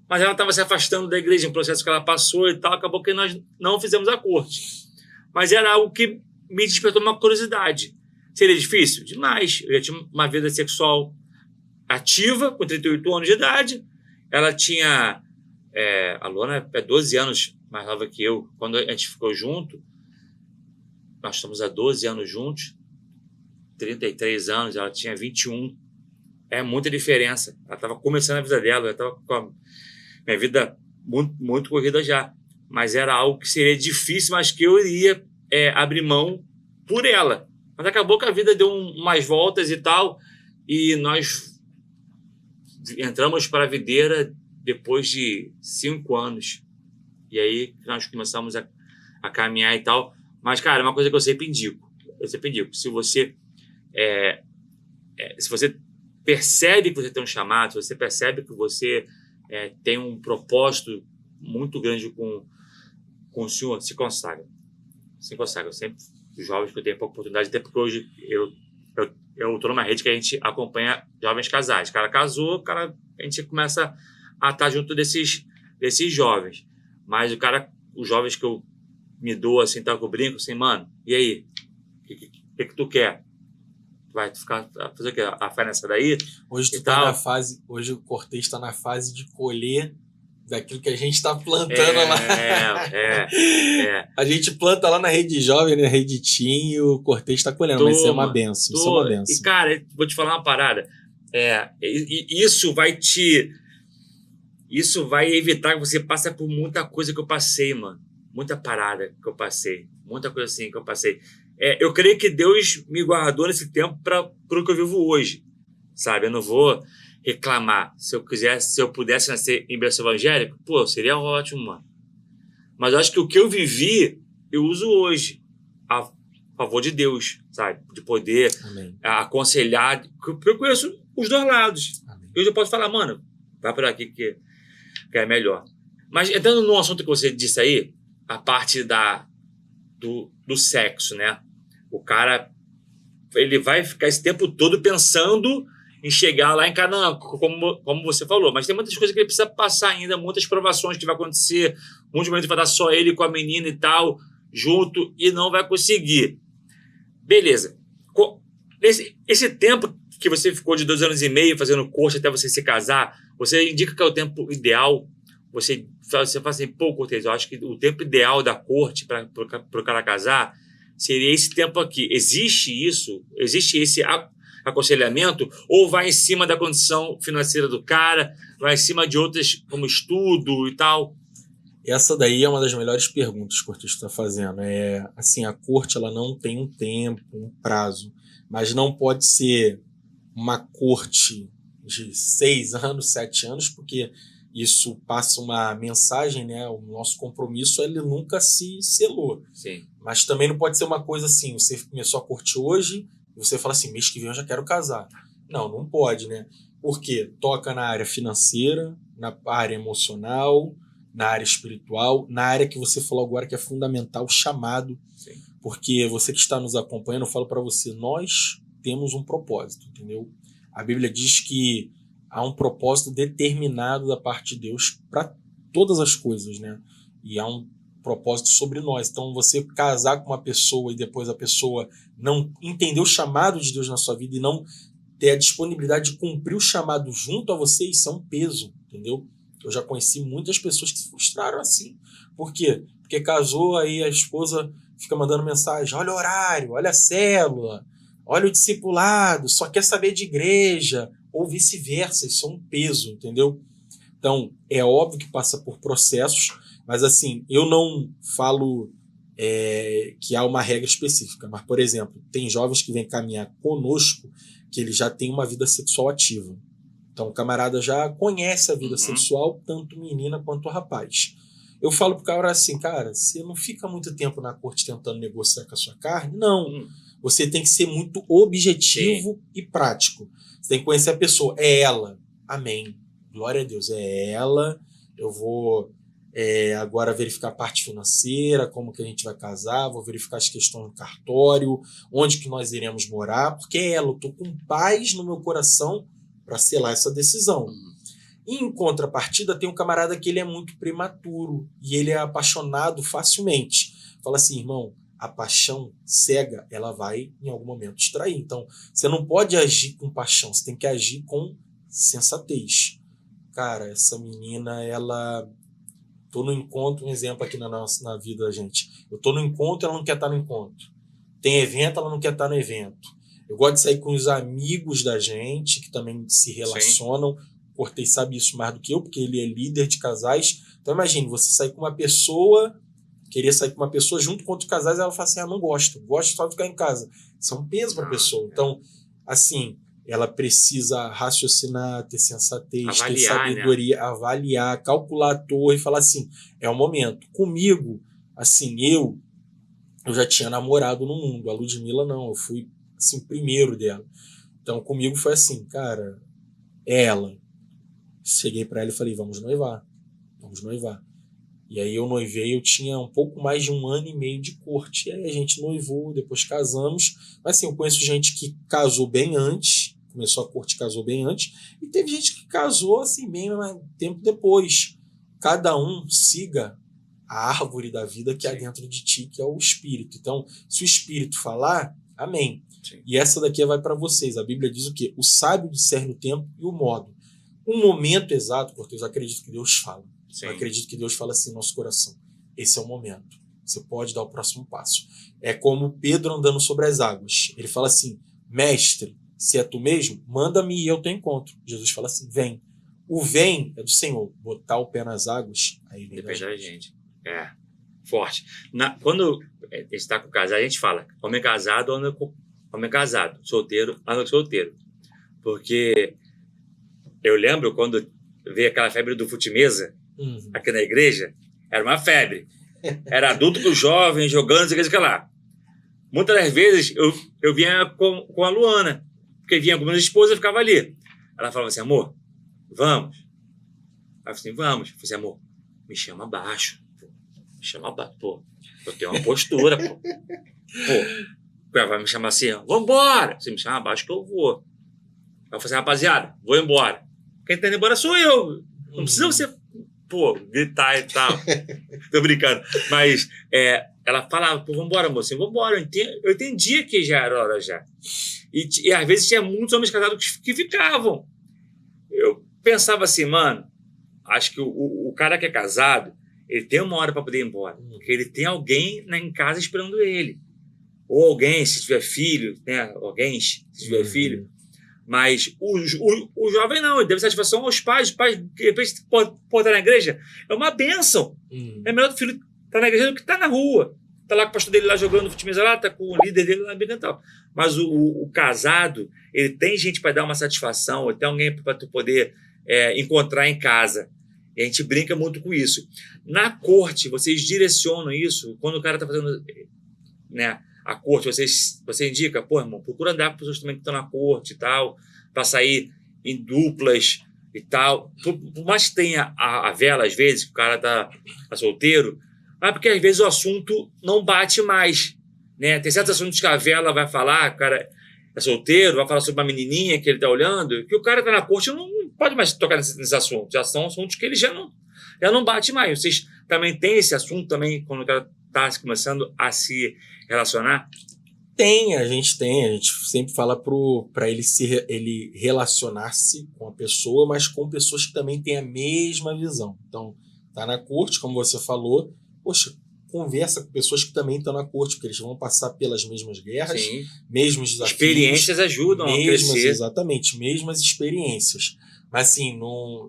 Mas ela estava se afastando da igreja, um processo que ela passou e tal. Acabou que nós não fizemos a corte. Mas era algo que me despertou uma curiosidade. Seria difícil? Demais. Eu já tinha uma vida sexual ativa, com 38 anos de idade. Ela tinha... a Luana é 12 anos mais nova que eu. Quando a gente ficou junto, nós estamos há 12 anos juntos, 33 anos, ela tinha 21. É muita diferença. Ela estava começando a vida dela, eu estava com a minha vida muito, muito corrida já. Mas era algo que seria difícil, mas que eu iria abrir mão por ela. Mas acabou que a vida deu umas voltas e tal, e nós entramos para a videira depois de 5 anos. E aí nós começamos a caminhar e tal. Mas, cara, é uma coisa que eu sempre indico. Se você percebe que você tem um chamado, se você percebe que você tem um propósito muito grande com o Senhor, se consagra. Se consagra. Eu sempre, os jovens que eu tenho pouca oportunidade, até porque hoje eu estou numa rede que a gente acompanha jovens casais. O cara casou, a gente começa a estar junto desses jovens. Mas os jovens que eu me dou, assim, tá, que eu brinco, assim, mano, e aí? O que tu quer? Vai ficar fazer o quê? A fé nessa daí? Hoje tu tá na fase, hoje o Cortez está na fase de colher daquilo que a gente está plantando lá. A gente planta lá na rede jovem, na rede teen, e o Cortez está colhendo, mas isso é uma benção. Isso é uma benção. E, cara, vou te falar uma parada. Isso vai evitar que você passe por muita coisa que eu passei, mano. Muita parada que eu passei. Muita coisa assim que eu passei. Eu creio que Deus me guardou nesse tempo para o que eu vivo hoje. Sabe? Eu não vou reclamar. Se eu pudesse nascer em berço evangélico, seria ótimo, mano. Mas eu acho que o que eu vivi, eu uso hoje. A favor de Deus, sabe? De poder aconselhar. Porque eu conheço os dois lados. Amém. Eu já posso falar, mano, vai por aqui que é melhor. Mas entrando no assunto que você disse aí, a parte do sexo, né? O cara, ele vai ficar esse tempo todo pensando em chegar lá em Canaã, como você falou. Mas tem muitas coisas que ele precisa passar ainda, muitas provações que vai acontecer. Muitos momentos vai dar só ele com a menina e tal, junto, e não vai conseguir. Beleza. Esse tempo que você ficou de 2 anos e meio fazendo corte até você se casar, você indica que é o tempo ideal? você fala assim, pô, Cortez, eu acho que o tempo ideal da corte para o cara casar seria esse tempo aqui. Existe isso? Existe esse aconselhamento? Ou vai em cima da condição financeira do cara? Vai em cima de outras, como estudo e tal? Essa daí é uma das melhores perguntas que o Cortez está fazendo. Assim, a corte ela não tem um tempo, um prazo, mas não pode ser uma corte de 6 anos, 7 anos, porque isso passa uma mensagem, né? O nosso compromisso ele nunca se selou. Sim. Mas também não pode ser uma coisa assim, você começou a corte hoje e você fala assim, mês que vem eu já quero casar. Não pode, né? Porque toca na área financeira, na área emocional, na área espiritual, na área que você falou agora que é fundamental, o chamado. Sim. Porque você que está nos acompanhando, eu falo para você, nós temos um propósito, entendeu? A Bíblia diz que há um propósito determinado da parte de Deus para todas as coisas, né? E há um propósito sobre nós. Então, você casar com uma pessoa e depois a pessoa não entender o chamado de Deus na sua vida e não ter a disponibilidade de cumprir o chamado junto a você, isso é um peso, entendeu? Eu já conheci muitas pessoas que se frustraram assim. Por quê? Porque casou, aí a esposa fica mandando mensagem, olha o horário, olha a célula, olha o discipulado, só quer saber de igreja, ou vice-versa, isso é um peso, entendeu? Então, é óbvio que passa por processos, mas assim, eu não falo que há uma regra específica, mas, por exemplo, tem jovens que vêm caminhar conosco que ele já tem uma vida sexual ativa. Então, o camarada já conhece a vida sexual, tanto menina quanto rapaz. Eu falo pro cara assim, cara, você não fica muito tempo na corte tentando negociar com a sua carne? Não. Você tem que ser muito objetivo e prático. Você tem que conhecer a pessoa. É ela. Amém. Glória a Deus. É ela. Eu vou agora verificar a parte financeira, como que a gente vai casar, vou verificar as questões do cartório, onde que nós iremos morar, porque é ela. Eu tô com paz no meu coração para selar essa decisão. E em contrapartida, tem um camarada que ele é muito prematuro e ele é apaixonado facilmente. Fala assim, irmão, a paixão cega, ela vai em algum momento distrair. Então, você não pode agir com paixão, você tem que agir com sensatez. Cara, essa menina, ela... Tô no encontro, um exemplo aqui na vida da gente. Eu tô no encontro, ela não quer estar no encontro. Tem evento, ela não quer estar no evento. Eu gosto de sair com os amigos da gente, que também se relacionam. Sim. O Cortez sabe isso mais do que eu, porque ele é líder de casais. Então imagine, você sair com uma pessoa, querer sair com uma pessoa junto com outros casais, ela fala assim, não gosto só de ficar em casa. Isso é um peso para a pessoa. Então, assim, ela precisa raciocinar, ter sensatez, ter sabedoria, né? Avaliar, calcular a torre e falar assim, é o momento. Comigo, assim, eu já tinha namorado no mundo. A Ludmilla não, eu fui assim, primeiro dela. Então, comigo foi assim, cara, ela. Cheguei pra ela e falei, vamos noivar. E aí eu noivei, eu tinha um pouco mais de 1 ano e meio de corte. E aí a gente noivou, depois casamos. Mas assim, eu conheço gente que casou bem antes, começou a corte e casou bem antes. E teve gente que casou assim, bem tempo depois. Cada um siga a árvore da vida que há dentro de ti, que é o Espírito. Então, se o Espírito falar, amém. Sim. E essa daqui vai para vocês. A Bíblia diz o quê? O sábio discerne o tempo e o modo. O momento exato, porque eu acredito que Deus fala. Sim. Eu acredito que Deus fala assim no nosso coração. Esse é o momento. Você pode dar o próximo passo. É como Pedro andando sobre as águas. Ele fala assim, mestre, se é tu mesmo, manda-me e eu te encontro. Jesus fala assim, vem. O vem é do Senhor. Botar o pé nas águas, aí vem depende da gente. É, forte. Quando a gente está com o casal, a gente fala, homem casado, homem casado, solteiro, anda solteiro. Porque eu lembro quando veio aquela febre do fute-mesa aqui na igreja, era uma febre. Era adulto com jovem, jogando, sei lá. Muitas das vezes eu vinha com a Luana, porque vinha com minha esposa e ficava ali. Ela falava assim, amor, vamos. Aí eu falei assim, vamos. Eu falei assim, amor, me chama abaixo. Me chama abaixo. Pô, eu tenho uma postura, pô. Ela vai me chamar assim, vambora. Você me chama abaixo que eu vou. Aí eu falei assim, rapaziada, vou embora. Quem tá indo embora sou eu. Não precisa você, gritar e tal. Tô brincando. Mas ela falava, vambora, mocinho, vambora. Eu entendia que já era hora já. E às vezes tinha muitos homens casados que ficavam. Eu pensava assim, mano, acho que o cara que é casado, ele tem uma hora para poder ir embora. Porque ele tem alguém em casa esperando ele. Ou alguém, se tiver filho, né? Alguém, se tiver filho. Mas o jovem não, ele deve satisfação aos pais. Os pais, de repente, estar na igreja é uma bênção. É melhor o filho estar na igreja do que estar na rua. Tá lá com o pastor dele lá jogando futebol lá, tá com o líder dele lá brincando e tal. Mas o casado, ele tem gente para dar uma satisfação, ele tem alguém para tu poder encontrar em casa. E a gente brinca muito com isso. Na corte, vocês direcionam isso, quando o cara tá fazendo, né, a corte, você indica, pô, irmão, procura andar com pessoas também que estão na corte e tal, para sair em duplas e tal. Por mais que tenha a vela, às vezes, que o cara tá solteiro, porque às vezes o assunto não bate mais, né? Tem certos assuntos que a vela vai falar, o cara é solteiro, vai falar sobre uma menininha que ele tá olhando, que o cara tá na corte não pode mais tocar nesse assunto. Já são assuntos que ele já não bate mais. Vocês também têm esse assunto também, quando o cara tá começando a se relacionar? A gente sempre fala para ele relacionar-se com a pessoa, mas com pessoas que também têm a mesma visão. Então, tá na corte, como você falou, poxa, conversa com pessoas que também estão na corte, porque eles vão passar pelas mesmas guerras, Sim. mesmos desafios. Experiências ajudam a crescer. Exatamente, mesmas experiências. Mas assim,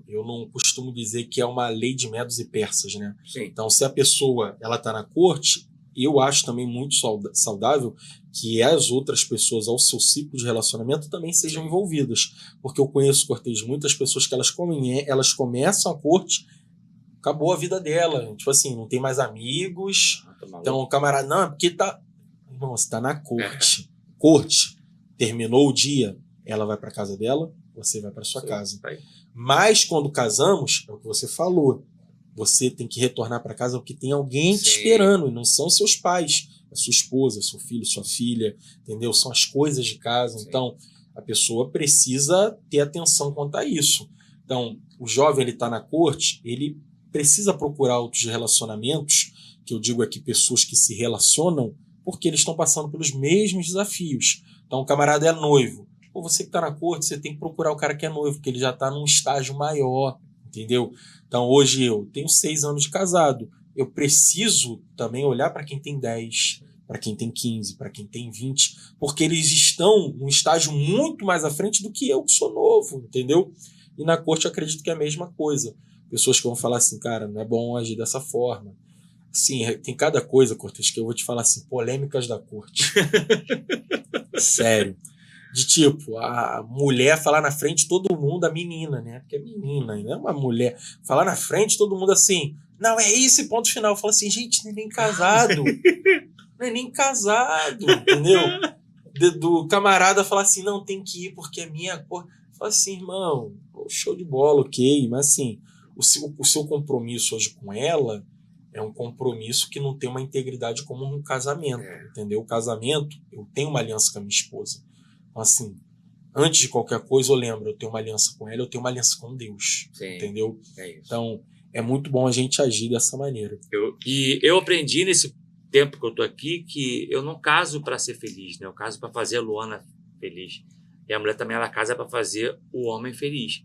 eu não costumo dizer que é uma lei de medos e persas, né? Sim. Então, se a pessoa está na corte, eu acho também muito saudável que as outras pessoas ao seu ciclo de relacionamento também sejam envolvidas. Porque eu conheço, Cortez, muitas pessoas que elas começam a corte, acabou a vida dela. Tipo assim, não tem mais amigos. Então o camarada, não, é porque tá... Não, você tá na corte. Corte. Terminou o dia, ela vai para casa dela, você vai para sua casa. Mas quando casamos, é o que você falou, você tem que retornar para casa porque tem alguém te esperando, e não são seus pais, é sua esposa, seu filho, sua filha, entendeu? São as coisas de casa. Então, a pessoa precisa ter atenção quanto a isso. Então, o jovem, ele tá na corte, ele precisa procurar outros relacionamentos, que eu digo aqui, pessoas que se relacionam, porque eles estão passando pelos mesmos desafios. Então, o camarada é noivo. Pô, você que está na corte, você tem que procurar o cara que é noivo, porque ele já está num estágio maior, entendeu? Então, hoje eu tenho 6 anos de casado. Eu preciso também olhar para quem tem 10, para quem tem 15, para quem tem 20, porque eles estão num estágio muito mais à frente do que eu, que sou novo, entendeu? E na corte eu acredito que é a mesma coisa. Pessoas que vão falar assim, cara, não é bom agir dessa forma. Sim, tem cada coisa, Cortez, que eu vou te falar assim, polêmicas da corte. Sério. De tipo, a mulher falar na frente de todo mundo, a menina, né? Porque é menina, não é uma mulher. Falar na frente de todo mundo assim, não, é isso, ponto final. Eu falo assim, gente, não é nem casado. Não é nem casado, entendeu? Do camarada falar assim, não, tem que ir porque é minha cor. Fala assim, irmão, show de bola, ok, mas assim, o seu compromisso hoje com ela é um compromisso que não tem uma integridade como um casamento, entendeu? O casamento, eu tenho uma aliança com a minha esposa. Então, assim, antes de qualquer coisa, eu lembro, eu tenho uma aliança com ela, eu tenho uma aliança com Deus, entendeu? Então, é muito bom a gente agir dessa maneira. Eu aprendi nesse tempo que eu tô aqui que eu não caso para ser feliz, né? Eu caso para fazer a Luana feliz. E a mulher também, ela casa para fazer o homem feliz.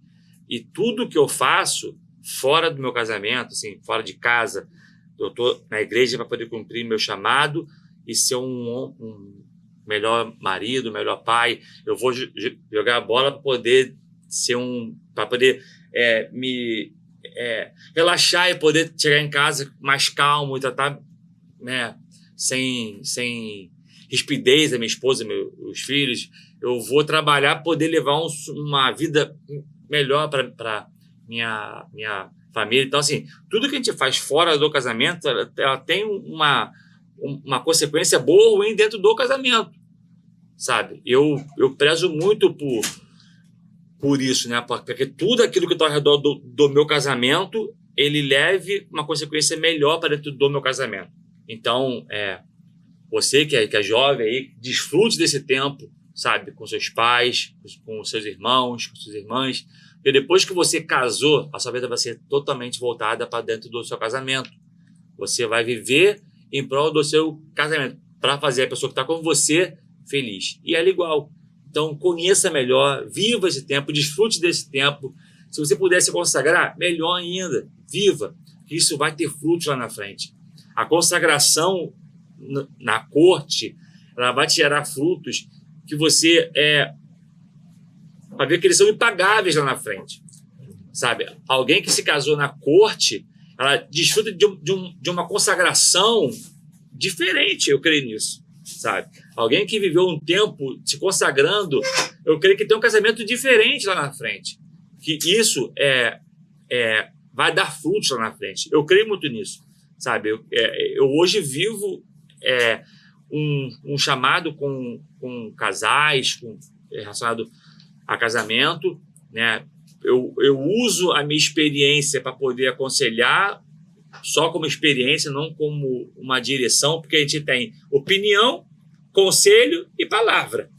E tudo que eu faço fora do meu casamento, assim, fora de casa, eu tô na igreja para poder cumprir meu chamado e ser um melhor marido, melhor pai. Eu vou jogar a bola para poder ser para poder me relaxar e poder chegar em casa mais calmo e tratar, né, sem rispidez a minha esposa, meus filhos. Eu vou trabalhar para poder levar uma vida melhor para minha família. Então, assim, tudo que a gente faz fora do casamento, ela tem uma consequência boa ou ruim dentro do casamento, sabe? Eu prezo muito por isso, né? Porque tudo aquilo que está ao redor do meu casamento, ele leve uma consequência melhor para dentro do meu casamento. Então, você que é jovem aí, desfrute desse tempo, sabe? Com seus pais, com seus irmãos, com suas irmãs. Porque depois que você casou, a sua vida vai ser totalmente voltada para dentro do seu casamento. Você vai viver em prol do seu casamento, para fazer a pessoa que está com você feliz. E ela igual. Então, conheça melhor, viva esse tempo, desfrute desse tempo, Se você puder se consagrar, melhor ainda, viva, que isso vai ter frutos lá na frente. A consagração na corte, ela vai te gerar frutos que você vai ver que eles são impagáveis lá na frente, sabe? Alguém que se casou na corte, ela desfruta de uma consagração diferente, eu creio nisso, sabe? Alguém que viveu um tempo se consagrando, eu creio que tem um casamento diferente lá na frente, que isso vai dar frutos lá na frente. Eu creio muito nisso, sabe? Eu hoje vivo um chamado com casais, relacionado a casamento, né? Eu uso a minha experiência para poder aconselhar, só como experiência, não como uma direção, porque a gente tem opinião, conselho e palavra.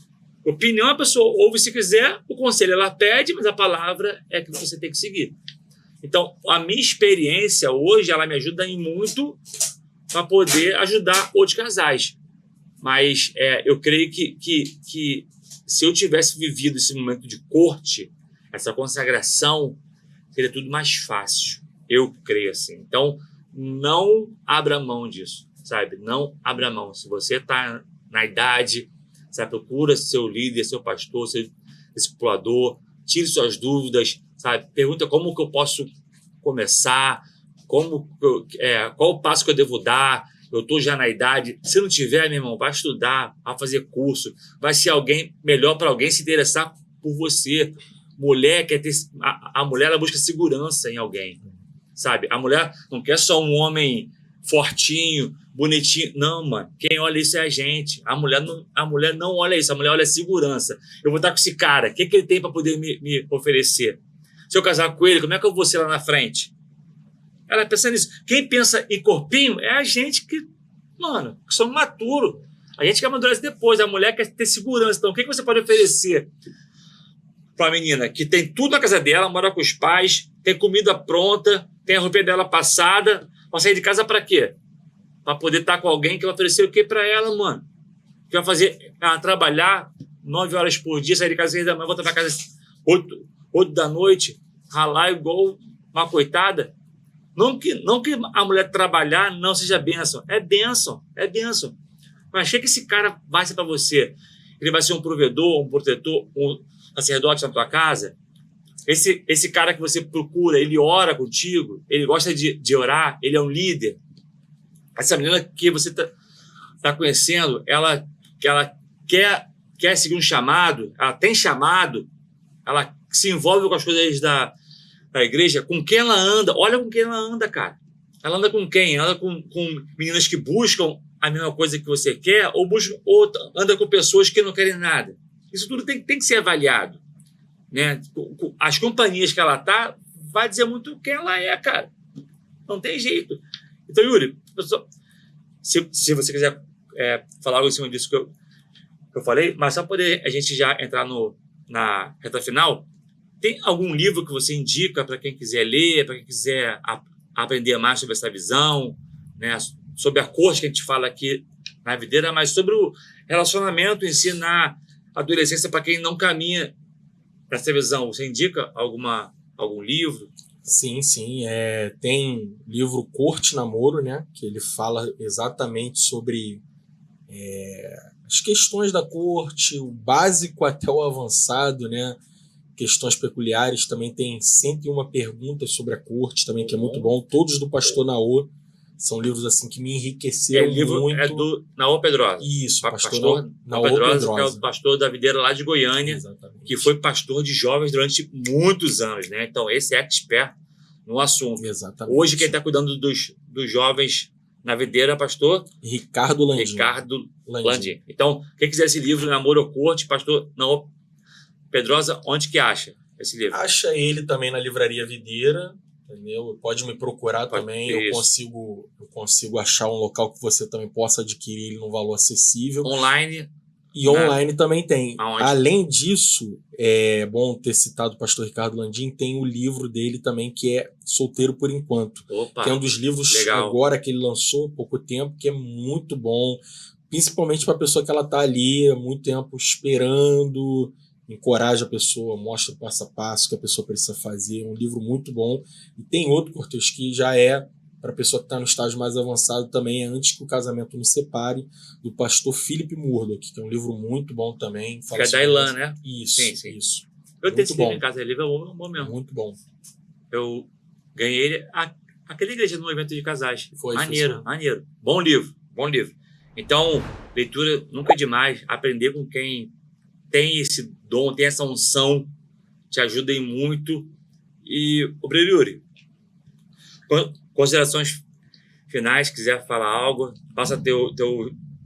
Opinião, a pessoa ouve se quiser, o conselho ela pede, mas a palavra é que você tem que seguir. Então, a minha experiência hoje, ela me ajuda em muito para poder ajudar outros casais. Mas eu creio que se eu tivesse vivido esse momento de corte, essa consagração, seria tudo mais fácil. Eu creio assim. Então, não abra mão disso, sabe? Não abra mão. Se você está na idade, sabe? Procura seu líder, seu pastor, seu discipulador, tire suas dúvidas, sabe? Pergunta como que eu posso começar, qual o passo que eu devo dar. Eu estou já na idade. Se não tiver, meu irmão, vai estudar, vai fazer curso, vai ser alguém melhor para alguém se interessar por você. Mulher quer ter, a mulher ela busca segurança em alguém, sabe? A mulher não quer só um homem fortinho, bonitinho. Não, mano. Quem olha isso é a gente. A mulher não olha isso. A mulher olha a segurança. Eu vou estar com esse cara. O que ele tem para poder me oferecer? Se eu casar com ele, como é que eu vou ser lá na frente? Ela pensa nisso. Quem pensa em corpinho é a gente que somos maturos. A gente que amadurece depois. A mulher quer ter segurança. Então, o que você pode oferecer para a menina que tem tudo na casa dela, mora com os pais, tem comida pronta, tem a roupa dela passada, vai sair de casa para quê? Para poder estar com alguém que vai oferecer o quê para ela, mano? Que vai fazer ela trabalhar 9 horas por dia, sair de casa às 6 da manhã, voltar para casa às 8 da noite, ralar igual uma coitada. Não que a mulher trabalhar não seja bênção. É bênção. Mas achei que esse cara vai ser para você. Ele vai ser um provedor, um protetor, um sacerdote na tua casa. Esse cara que você procura, ele ora contigo, ele gosta de orar, ele é um líder. Essa menina que você tá conhecendo, ela quer seguir um chamado, ela tem chamado, ela se envolve com as coisas da igreja, com quem ela anda. Olha com quem ela anda, cara. Ela anda com quem? Ela anda com meninas que buscam a mesma coisa que você quer ou anda com pessoas que não querem nada. Isso tudo tem que ser avaliado, né? As companhias que ela tá vai dizer muito quem ela é, cara. Não tem jeito. Então, Yuri, se você quiser falar algo em cima disso que eu falei, mas só poder a gente já entrar na reta final, tem algum livro que você indica para quem quiser ler, para quem quiser aprender mais sobre essa visão, né? Sobre a corte que a gente fala aqui na videira, mas sobre o relacionamento em si na adolescência para quem não caminha para essa visão. Você indica algum livro? Sim. Tem livro Corte e Namoro, né? Que ele fala exatamente sobre as questões da corte, o básico até o avançado, né? Questões peculiares. Também tem 101 perguntas sobre a corte, também, que é muito bom. Todos do Pastor Naô. São livros assim que me enriqueceram muito. O livro é do Naô Pedrosa. Isso, pastor Naô Pedrosa, que é o pastor da videira lá de Goiânia, exatamente, que foi pastor de jovens durante muitos anos, né? Então, esse é expert no assunto. Exatamente. Hoje, quem está cuidando dos jovens na videira é o pastor Ricardo Landim. Então, quem quiser esse livro, Namoro ou Corte, pastor Naô Pedrosa, onde que acha esse livro? Acha ele também na Livraria Videira. Entendeu? Pode me procurar também, eu consigo achar um local que você também possa adquirir ele num valor acessível. Online? E online também tem. Aonde? Além disso, é bom ter citado o pastor Ricardo Landim, tem o livro dele também, que é Solteiro por Enquanto. Opa, que é um dos livros agora que ele lançou há pouco tempo, que é muito bom, principalmente para a pessoa que ela está ali há muito tempo esperando, encoraja a pessoa, mostra o passo a passo que a pessoa precisa fazer. É um livro muito bom. E tem outro, Cortez, que já é para a pessoa que está no estágio mais avançado também, é Antes que o Casamento nos Separe, do pastor Philip Murdoch, que é um livro muito bom também. Que é da Ilan, né? Isso, sim. isso. Eu tenho esse livro em casa, esse livro é bom mesmo. Muito bom. Eu ganhei ele, aquela igreja do movimento de casais. Foi, maneiro. Bom livro. Então, leitura nunca é demais. Aprender com quem tem esse dom, tem essa unção, te ajuda em muito. E, Obreiro Yuri, considerações finais, quiser falar algo, passa teu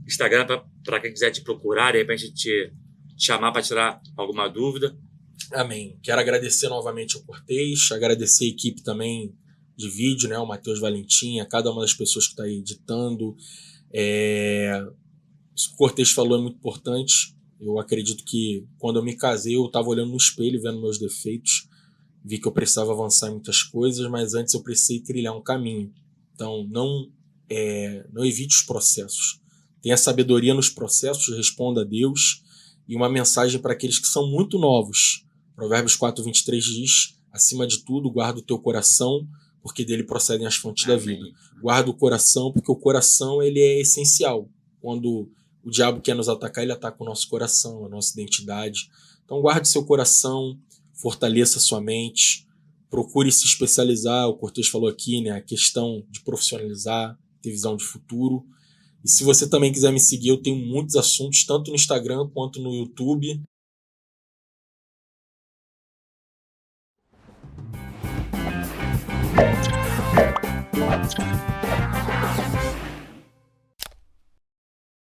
Instagram para quem quiser te procurar, de repente te chamar para tirar alguma dúvida. Amém. Quero agradecer novamente ao Cortez, agradecer a equipe também de vídeo, né, o Matheus Valentim, a cada uma das pessoas que está aí editando. Isso que o Cortez falou é muito importante. Eu acredito que quando eu me casei, eu estava olhando no espelho, vendo meus defeitos, vi que eu precisava avançar em muitas coisas, mas antes eu precisei trilhar um caminho. Então, não evite os processos. Tenha sabedoria nos processos, responda a Deus. E uma mensagem para aqueles que são muito novos. Provérbios 4:23 diz: acima de tudo, guarda o teu coração, porque dele procedem as fontes da vida. Guarda o coração, porque o coração ele é essencial. Quando o diabo quer nos atacar, ele ataca o nosso coração, a nossa identidade. Então guarde seu coração, fortaleça sua mente, procure se especializar. O Cortez falou aqui, né, a questão de profissionalizar, ter visão de futuro. E se você também quiser me seguir, eu tenho muitos assuntos, tanto no Instagram quanto no YouTube.